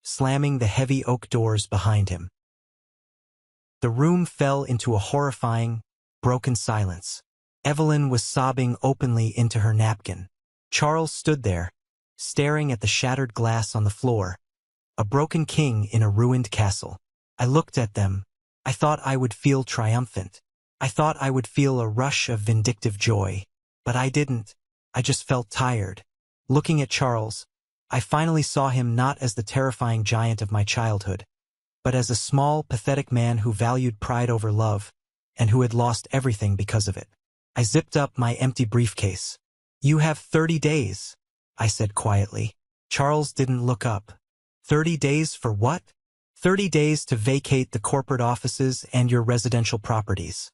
slamming the heavy oak doors behind him. The room fell into a horrifying, broken silence. Evelyn was sobbing openly into her napkin. Charles stood there, staring at the shattered glass on the floor, a broken king in a ruined castle. I looked at them. I thought I would feel triumphant. I thought I would feel a rush of vindictive joy. But I didn't. I just felt tired. Looking at Charles, I finally saw him not as the terrifying giant of my childhood, but as a small, pathetic man who valued pride over love, and who had lost everything because of it. I zipped up my empty briefcase. "You have 30 days, I said quietly. Charles didn't look up. 30 days for what? 30 days to vacate the corporate offices and your residential properties,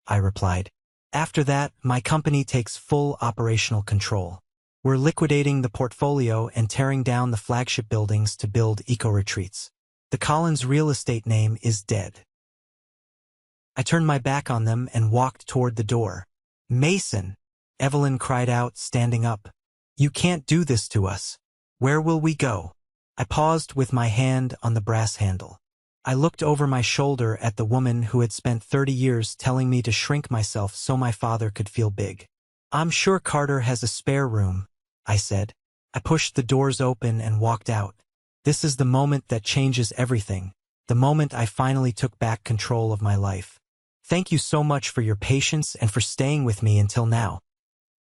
I replied. After that, my company takes full operational control. We're liquidating the portfolio and tearing down the flagship buildings to build eco-retreats. The Collins real estate name is dead. I turned my back on them and walked toward the door. "Mason," Evelyn cried out, standing up. "You can't do this to us. Where will we go?" I paused with my hand on the brass handle. I looked over my shoulder at the woman who had spent 30 years telling me to shrink myself so my father could feel big. "I'm sure Carter has a spare room," I said. I pushed the doors open and walked out. This is the moment that changes everything, the moment I finally took back control of my life. Thank you so much for your patience and for staying with me until now.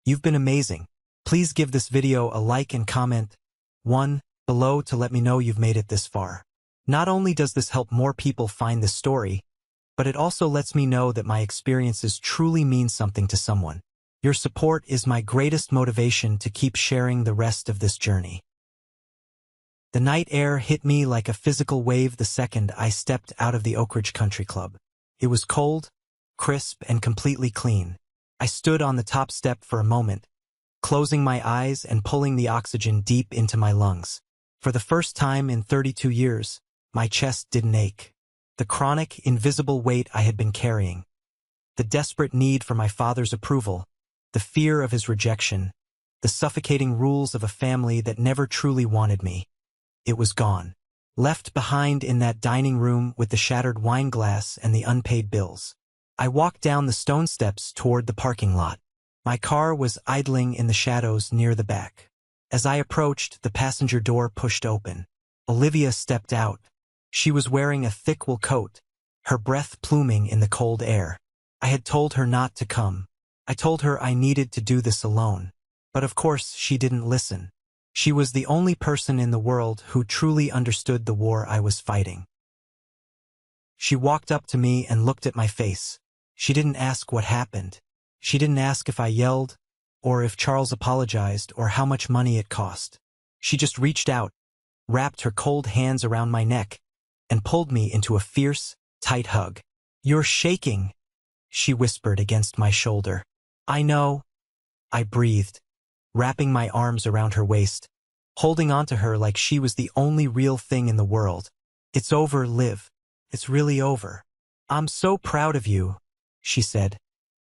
You've been amazing. Please give this video a like and comment one below to let me know you've made it this far. Not only does this help more people find this story, but it also lets me know that my experiences truly mean something to someone. Your support is my greatest motivation to keep sharing the rest of this journey. The night air hit me like a physical wave the second I stepped out of the Oak Ridge Country Club. It was cold, crisp, and completely clean. I stood on the top step for a moment, closing my eyes and pulling the oxygen deep into my lungs. For the first time in 32 years, my chest didn't ache. The chronic, invisible weight I had been carrying, the desperate need for my father's approval, the fear of his rejection, the suffocating rules of a family that never truly wanted me. It was gone. Left behind in that dining room with the shattered wine glass and the unpaid bills. I walked down the stone steps toward the parking lot. My car was idling in the shadows near the back. As I approached, the passenger door pushed open. Olivia stepped out. She was wearing a thick wool coat, her breath pluming in the cold air. I had told her not to come. I told her I needed to do this alone. But of course, she didn't listen. She was the only person in the world who truly understood the war I was fighting. She walked up to me and looked at my face. She didn't ask what happened. She didn't ask if I yelled, or if Charles apologized, or how much money it cost. She just reached out, wrapped her cold hands around my neck, and pulled me into a fierce, tight hug. "You're shaking," she whispered against my shoulder. "I know," I breathed, wrapping my arms around her waist, holding onto her like she was the only real thing in the world. "It's over, Liv. It's really over. I'm so proud of you," she said,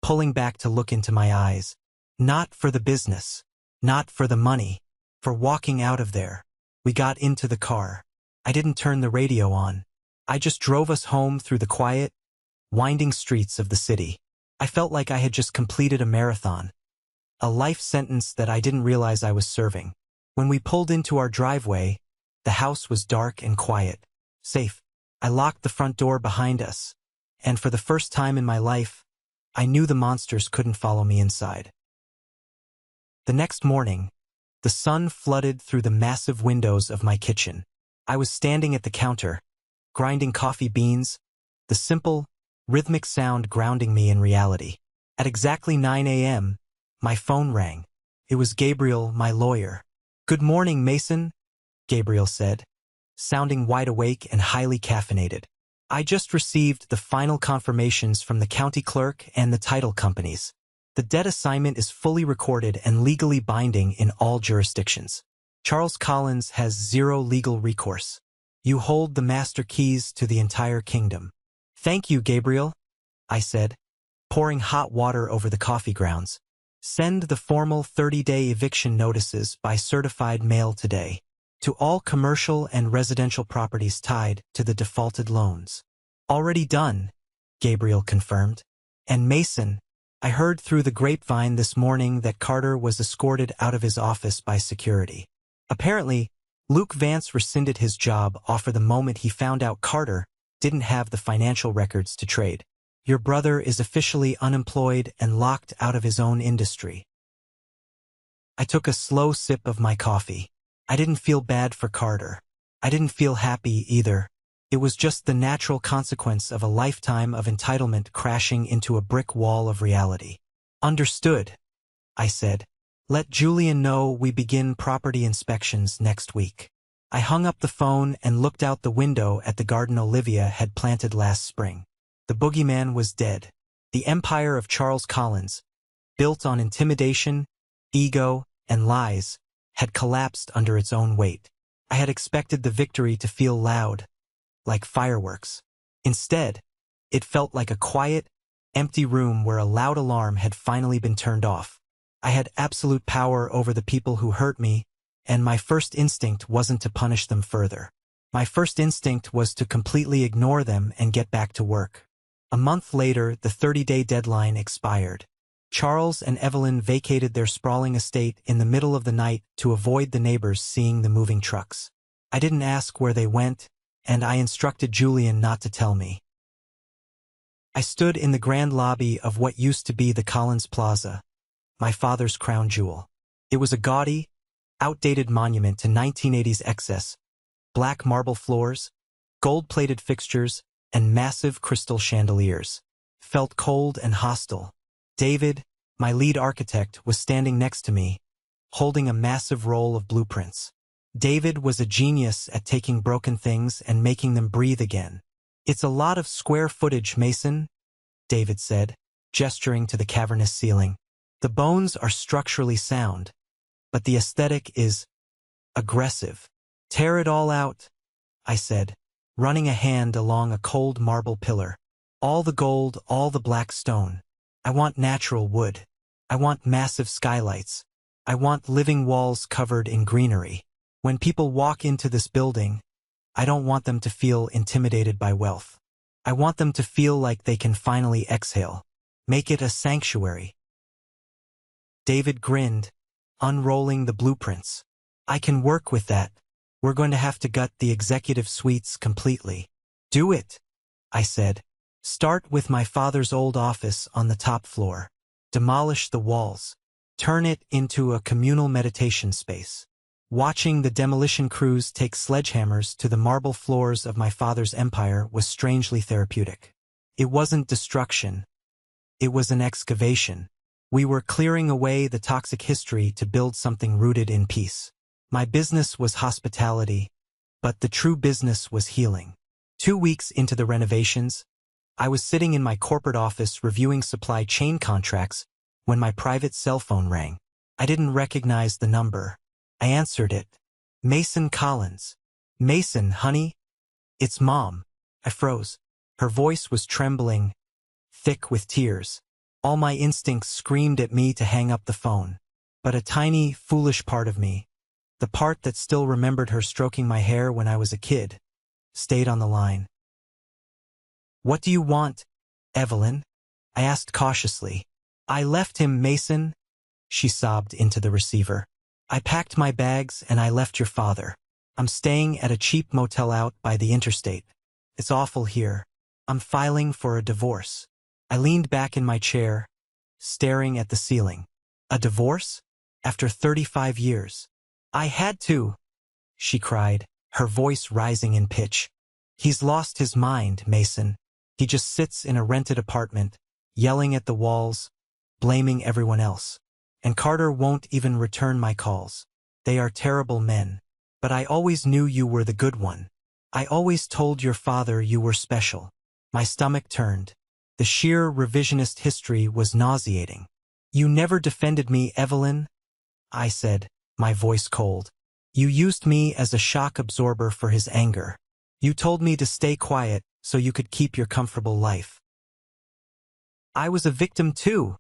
pulling back to look into my eyes. "Not for the business, not for the money, for walking out of there." We got into the car. I didn't turn the radio on. I just drove us home through the quiet, winding streets of the city. I felt like I had just completed a marathon, a life sentence that I didn't realize I was serving. When we pulled into our driveway, the house was dark and quiet. Safe. I locked the front door behind us, and for the first time in my life, I knew the monsters couldn't follow me inside. The next morning, the sun flooded through the massive windows of my kitchen. I was standing at the counter, grinding coffee beans, the simple, rhythmic sound grounding me in reality. At exactly 9 a.m., my phone rang. It was Gabriel, my lawyer. "Good morning, Mason," Gabriel said, sounding wide awake and highly caffeinated. "I just received the final confirmations from the county clerk and the title companies. The debt assignment is fully recorded and legally binding in all jurisdictions. Charles Collins has zero legal recourse. You hold the master keys to the entire kingdom." "Thank you, Gabriel," I said, pouring hot water over the coffee grounds. "Send the formal 30-day eviction notices by certified mail today to all commercial and residential properties tied to the defaulted loans." "Already done," Gabriel confirmed. "And Mason, I heard through the grapevine this morning that Carter was escorted out of his office by security. Apparently, Luke Vance rescinded his job offer the moment he found out Carter didn't have the financial records to trade. Your brother is officially unemployed and locked out of his own industry." I took a slow sip of my coffee. I didn't feel bad for Carter. I didn't feel happy either. It was just the natural consequence of a lifetime of entitlement crashing into a brick wall of reality. "Understood," I said. "Let Julian know we begin property inspections next week." I hung up the phone and looked out the window at the garden Olivia had planted last spring. The boogeyman was dead. The empire of Charles Collins, built on intimidation, ego, and lies, had collapsed under its own weight. I had expected the victory to feel loud, like fireworks. Instead, it felt like a quiet, empty room where a loud alarm had finally been turned off. I had absolute power over the people who hurt me, and my first instinct wasn't to punish them further. My first instinct was to completely ignore them and get back to work. A month later, the 30-day deadline expired. Charles and Evelyn vacated their sprawling estate in the middle of the night to avoid the neighbors seeing the moving trucks. I didn't ask where they went, and I instructed Julian not to tell me. I stood in the grand lobby of what used to be the Collins Plaza, my father's crown jewel. It was a gaudy, outdated monument to 1980s excess, black marble floors, gold-plated fixtures, and massive crystal chandeliers. Felt cold and hostile. David, my lead architect, was standing next to me, holding a massive roll of blueprints. David was a genius at taking broken things and making them breathe again. "It's a lot of square footage, Mason," David said, gesturing to the cavernous ceiling. "The bones are structurally sound, but the aesthetic is aggressive." "Tear it all out," I said, running a hand along a cold marble pillar. "All the gold, all the black stone. I want natural wood. I want massive skylights. I want living walls covered in greenery. When people walk into this building, I don't want them to feel intimidated by wealth. I want them to feel like they can finally exhale. Make it a sanctuary." David grinned, unrolling the blueprints. "I can work with that. We're going to have to gut the executive suites completely." "Do it," I said. "Start with my father's old office on the top floor. Demolish the walls. Turn it into a communal meditation space." Watching the demolition crews take sledgehammers to the marble floors of my father's empire was strangely therapeutic. It wasn't destruction. It was an excavation. We were clearing away the toxic history to build something rooted in peace. My business was hospitality, but the true business was healing. 2 weeks into the renovations, I was sitting in my corporate office reviewing supply chain contracts when my private cell phone rang. I didn't recognize the number. I answered it. "Mason Collins." "Mason, honey? It's Mom." I froze. Her voice was trembling, thick with tears. All my instincts screamed at me to hang up the phone. But a tiny, foolish part of me, the part that still remembered her stroking my hair when I was a kid, stayed on the line. "What do you want, Evelyn?" I asked cautiously. "I left him, Mason," she sobbed into the receiver. "I packed my bags and I left your father. I'm staying at a cheap motel out by the interstate. It's awful here. I'm filing for a divorce." I leaned back in my chair, staring at the ceiling. "A divorce? After 35 years? "I had to," she cried, her voice rising in pitch. "He's lost his mind, Mason. He just sits in a rented apartment, yelling at the walls, blaming everyone else. And Carter won't even return my calls. They are terrible men. But I always knew you were the good one. I always told your father you were special." My stomach turned. The sheer revisionist history was nauseating. "You never defended me, Evelyn," I said, my voice cold. "You used me as a shock absorber for his anger. You told me to stay quiet so you could keep your comfortable life." "I was a victim too,"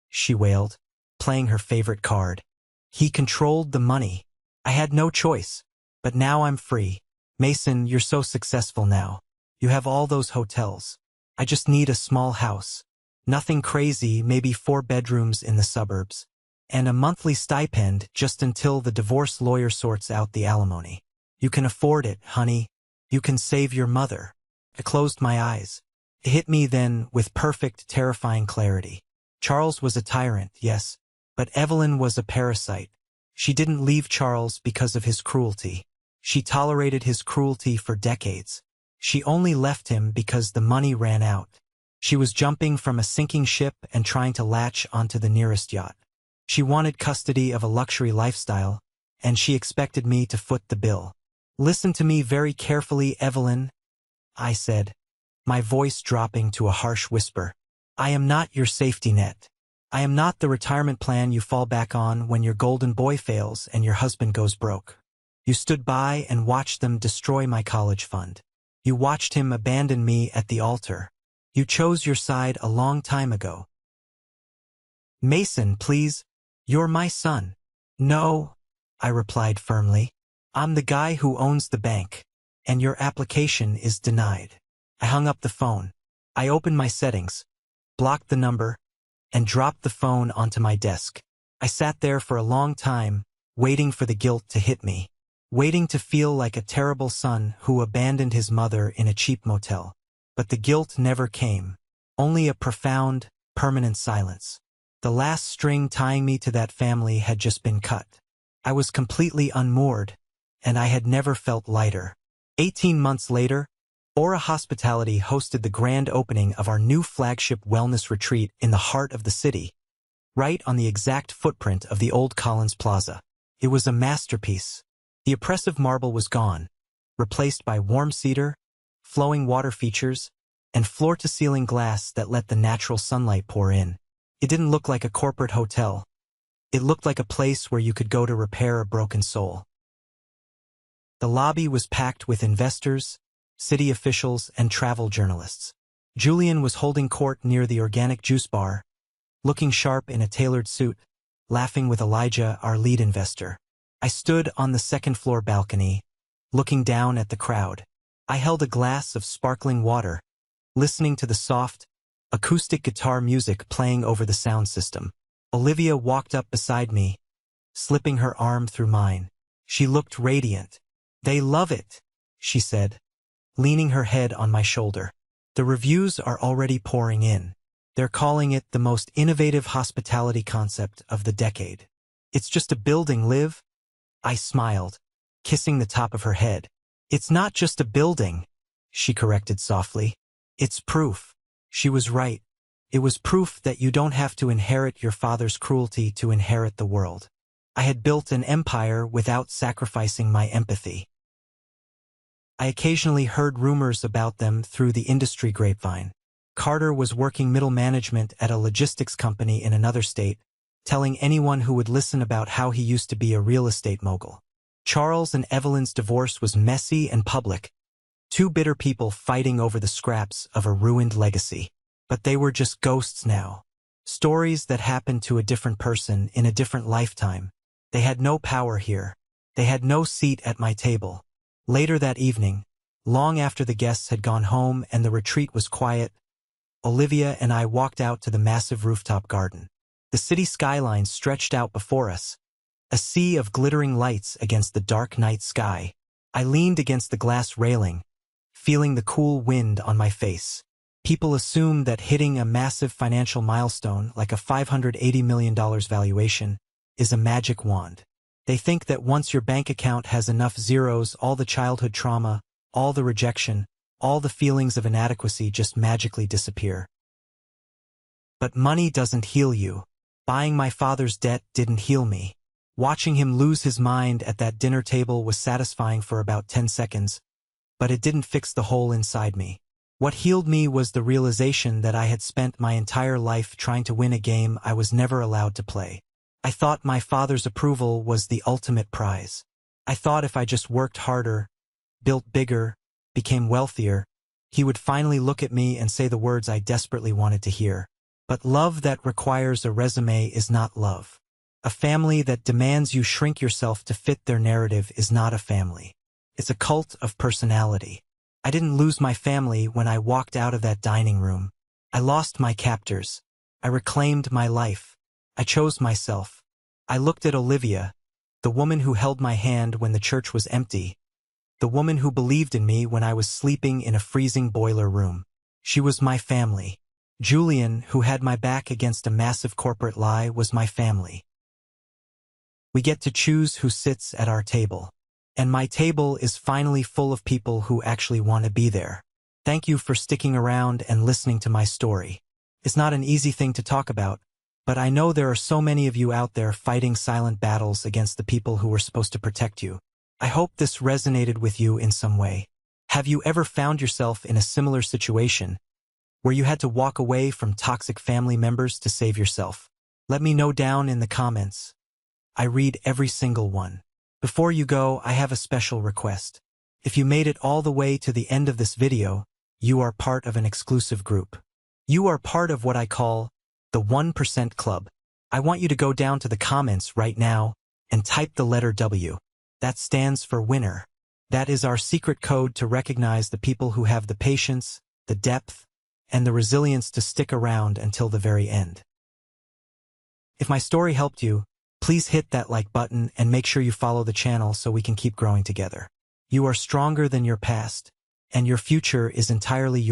she wailed, playing her favorite card. "He controlled the money. I had no choice. But now I'm free. Mason, you're so successful now. You have all those hotels. I just need a small house. Nothing crazy, maybe 4 bedrooms in the suburbs. And a monthly stipend just until the divorce lawyer sorts out the alimony. You can afford it, honey. You can save your mother." I closed my eyes. It hit me then with perfect, terrifying clarity. Charles was a tyrant, yes, but Evelyn was a parasite. She didn't leave Charles because of his cruelty. She tolerated his cruelty for decades. She only left him because the money ran out. She was jumping from a sinking ship and trying to latch onto the nearest yacht. She wanted custody of a luxury lifestyle, and she expected me to foot the bill. "Listen to me very carefully, Evelyn," I said, my voice dropping to a harsh whisper. "I am not your safety net. I am not the retirement plan you fall back on when your golden boy fails and your husband goes broke. You stood by and watched them destroy my college fund. You watched him abandon me at the altar. You chose your side a long time ago. Mason, please. You're my son." "No," I replied firmly. "I'm the guy who owns the bank. and your application is denied. I hung up the phone. I opened my settings, blocked the number, and dropped the phone onto my desk. I sat there for a long time, waiting for the guilt to hit me, waiting to feel like a terrible son who abandoned his mother in a cheap motel. But the guilt never came, only a profound, permanent silence. The last string tying me to that family had just been cut. I was completely unmoored, and I had never felt lighter. 18 months later, Aura Hospitality hosted the grand opening of our new flagship wellness retreat in the heart of the city, right on the exact footprint of the old Collins Plaza. It was a masterpiece. The oppressive marble was gone, replaced by warm cedar, flowing water features, and floor-to-ceiling glass that let the natural sunlight pour in. It didn't look like a corporate hotel. It looked like a place where you could go to repair a broken soul. The lobby was packed with investors, city officials, and travel journalists. Julian was holding court near the organic juice bar, looking sharp in a tailored suit, laughing with Elijah, our lead investor. I stood on the second-floor balcony, looking down at the crowd. I held a glass of sparkling water, listening to the soft, acoustic guitar music playing over the sound system. Olivia walked up beside me, slipping her arm through mine. She looked radiant. "They love it," she said, leaning her head on my shoulder. "The reviews are already pouring in. They're calling it the most innovative hospitality concept of the decade." "It's just a building, Liv." I smiled, kissing the top of her head. "It's not just a building," she corrected softly. "It's proof." She was right. It was proof that you don't have to inherit your father's cruelty to inherit the world. I had built an empire without sacrificing my empathy. I occasionally heard rumors about them through the industry grapevine. Carter was working middle management at a logistics company in another state, telling anyone who would listen about how he used to be a real estate mogul. Charles and Evelyn's divorce was messy and public, two bitter people fighting over the scraps of a ruined legacy. But they were just ghosts now. Stories that happened to a different person in a different lifetime. They had no power here. They had no seat at my table. Later that evening, long after the guests had gone home and the retreat was quiet, Olivia and I walked out to the massive rooftop garden. The city skyline stretched out before us, a sea of glittering lights against the dark night sky. I leaned against the glass railing, feeling the cool wind on my face. People assume that hitting a massive financial milestone like a $580 million valuation is a magic wand. They think that once your bank account has enough zeros, all the childhood trauma, all the rejection, all the feelings of inadequacy just magically disappear. But money doesn't heal you. Buying my father's debt didn't heal me. Watching him lose his mind at that dinner table was satisfying for about 10 seconds, but it didn't fix the hole inside me. What healed me was the realization that I had spent my entire life trying to win a game I was never allowed to play. I thought my father's approval was the ultimate prize. I thought if I just worked harder, built bigger, became wealthier, he would finally look at me and say the words I desperately wanted to hear. But love that requires a resume is not love. A family that demands you shrink yourself to fit their narrative is not a family. It's a cult of personality. I didn't lose my family when I walked out of that dining room. I lost my captors. I reclaimed my life. I chose myself. I looked at Olivia, the woman who held my hand when the church was empty, the woman who believed in me when I was sleeping in a freezing boiler room. She was my family. Julian, who had my back against a massive corporate lie, was my family. We get to choose who sits at our table. And my table is finally full of people who actually want to be there. Thank you for sticking around and listening to my story. It's not an easy thing to talk about, but I know there are so many of you out there fighting silent battles against the people who were supposed to protect you. I hope this resonated with you in some way. Have you ever found yourself in a similar situation where you had to walk away from toxic family members to save yourself? Let me know down in the comments. I read every single one. Before you go, I have a special request. If you made it all the way to the end of this video, you are part of an exclusive group. You are part of what I call the 1% Club. I want you to go down to the comments right now and type the letter W. That stands for winner. That is our secret code to recognize the people who have the patience, the depth, and the resilience to stick around until the very end. If my story helped you, please hit that like button and make sure you follow the channel so we can keep growing together. You are stronger than your past, and your future is entirely yours.